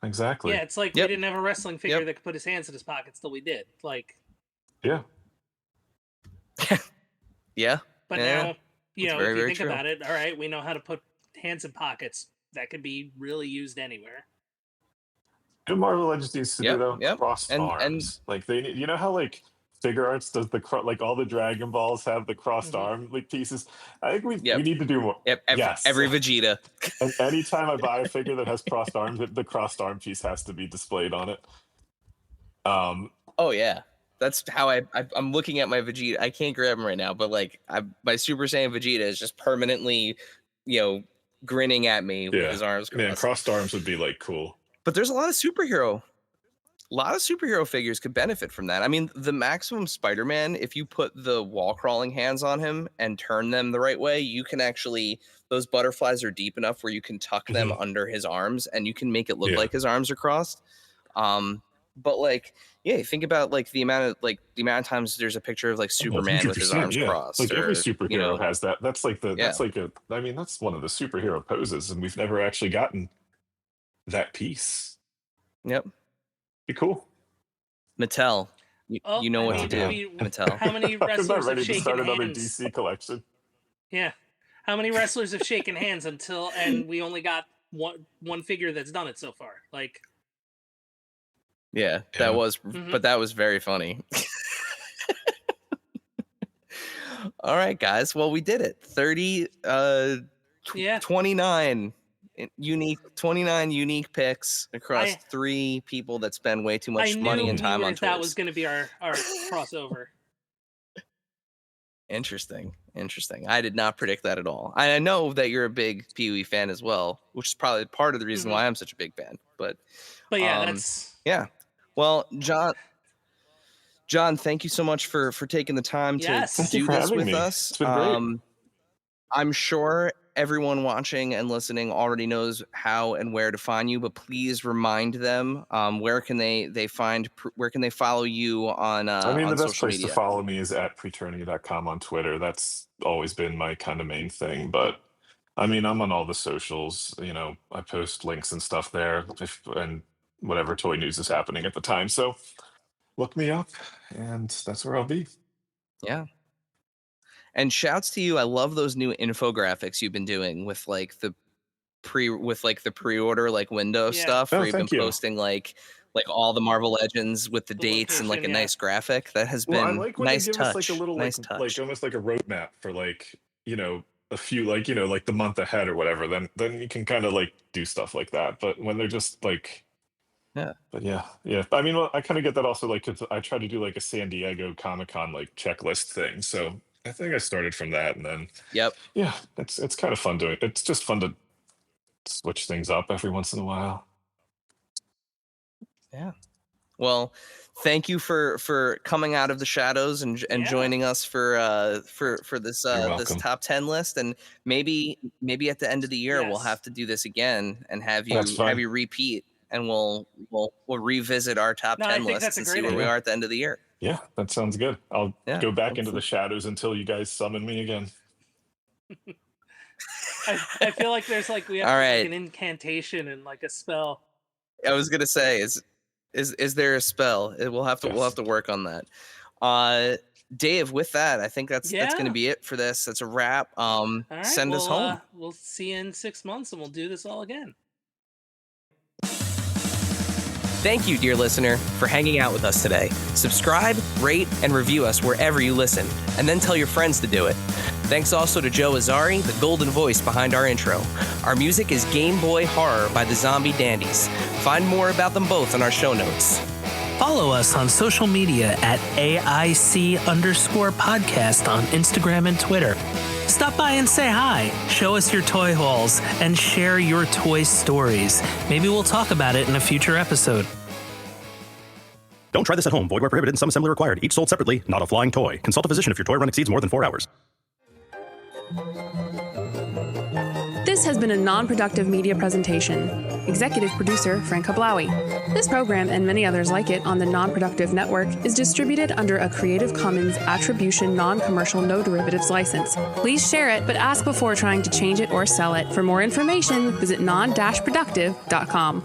exactly. Yeah, it's like we Yep. didn't have a wrestling figure Yep. that could put his hands in his pockets till we did. Like, Yeah, Yeah. but Yeah. now, It's if very, you very think true. about it, all right, we know how to put hands in pockets. That could be really used anywhere. what Marvel Legends needs to do Yep. though, Yep. crossed And arms. Like they need, how like Figure Arts does like all the Dragon Balls have the crossed Hmm. arm like pieces. I think we yep. need to do more. Yep. Yes. Every Vegeta. And anytime I buy a figure that has crossed arms, the crossed arm piece has to be displayed on it. Um, Oh yeah. That's how I'm looking at my Vegeta. I can't grab him right now, but like my Super Saiyan Vegeta is just permanently, grinning at me with yeah, his arms man, crossed. crossed arms would be like cool. But there's a lot of superhero figures could benefit from that. I mean, the Maximum Spider-Man, if you put the wall crawling hands on him and turn them the right way, you can actually, those butterflies are deep enough where you can tuck them Mhm. under his arms and you can make it look Yeah. like his arms are crossed. But like, yeah, think about like the amount of times there's a picture of like Oh, Superman with his 100%. arms Yeah. crossed, Like every or superhero has that. That's like yeah, I mean, that's one of the superhero poses, and we've never actually gotten that piece. yep. Be cool. Mattel, Oh, you know I what to mean, do, Mattel. how many I'm not wrestlers have ready to shaken start another hands? DC collection. Yeah, how many wrestlers have shaken hands and we only got one figure that's done it so far? Like, Yeah, Yeah. mhm. but that was very funny. All right, guys. Well, we did it. 29 unique picks across I 3 people that spend way too I much money knew and time on that was toys. going to be our crossover. Interesting. I did not predict that at all. I know that you're a big Pee-wee fan as well, which is probably part of the reason Mhm. why I'm such a big fan. But yeah, that's yeah. Well, John, thank you so much for taking the time Yes. to Thank you do for this having with me. us. It's been great. I'm sure everyone watching and listening already knows how and where to find you, but please remind them where can they follow you on I mean, the best social place to media. follow me is at Preternia.com on Twitter. That's always been my kind of main thing. But I mean, I'm on all the socials. I post links and stuff there, and whatever toy news is happening at the time. So look me up, and that's where I'll be. Yeah. And shouts to you. I love those new infographics you've been doing with like the pre-order like window Yeah. stuff, Oh, where you've been thank you. posting like all the Marvel Legends with the The dates and like a location, yeah. nice graphic. That has Well, I been like when they nice give us like a touch. little Nice like touch. almost like a roadmap for like a few like the month ahead or whatever. Then you can kind of like do stuff like that. But when they're just like Yeah. But yeah. I mean, well, I kind of get that also, like, 'cause I try to do like a San Diego Comic-Con like checklist thing. So I think I started from that, and then Yep. yeah, it's kind of fun doing. It's just fun to switch things up every once in a while. Yeah. Well, thank you for coming out of the shadows and Yeah. joining us for this You're this welcome. top 10 list, and maybe at the end of the year we'll Yes. have to do this again and have That's fine. you repeat, and we'll revisit our top No, I 10 think that's lists a and great see where we idea. are at the end of the year. Yeah, that sounds good. I'll Yeah. go back into the shadows until you guys summon me again. I feel like there's like we have All to right. make an incantation and like a spell. I was gonna say, is there a spell? We'll have to work on that. Dave, with that, I think that's gonna be it for this. That's a wrap. All right, Send us home. We'll see you in 6 months, and we'll do this all again. Thank you, dear listener, for hanging out with us today. Subscribe, rate, and review us wherever you listen, and then tell your friends to do it. Thanks also to Joe Azari, the golden voice behind our intro. Our music is Game Boy Horror by the Zombie Dandies. Find more about them both on our show notes. Follow us on social media at AIC_podcast on Instagram and Twitter. Stop by and say hi, show us your toy hauls, and share your toy stories. Maybe we'll talk about it in a future episode. Don't try this at home. Void where prohibited and some assembly required. Each sold separately, not a flying toy. Consult a physician if your toy run exceeds more than 4 hours. This has been a non-productive media presentation. Executive producer, Frank Hablawi. This program and many others like it on the Non-Productive Network is distributed under a Creative Commons Attribution Non-Commercial No Derivatives license. Please share it, but ask before trying to change it or sell it. For more information, visit non-productive.com.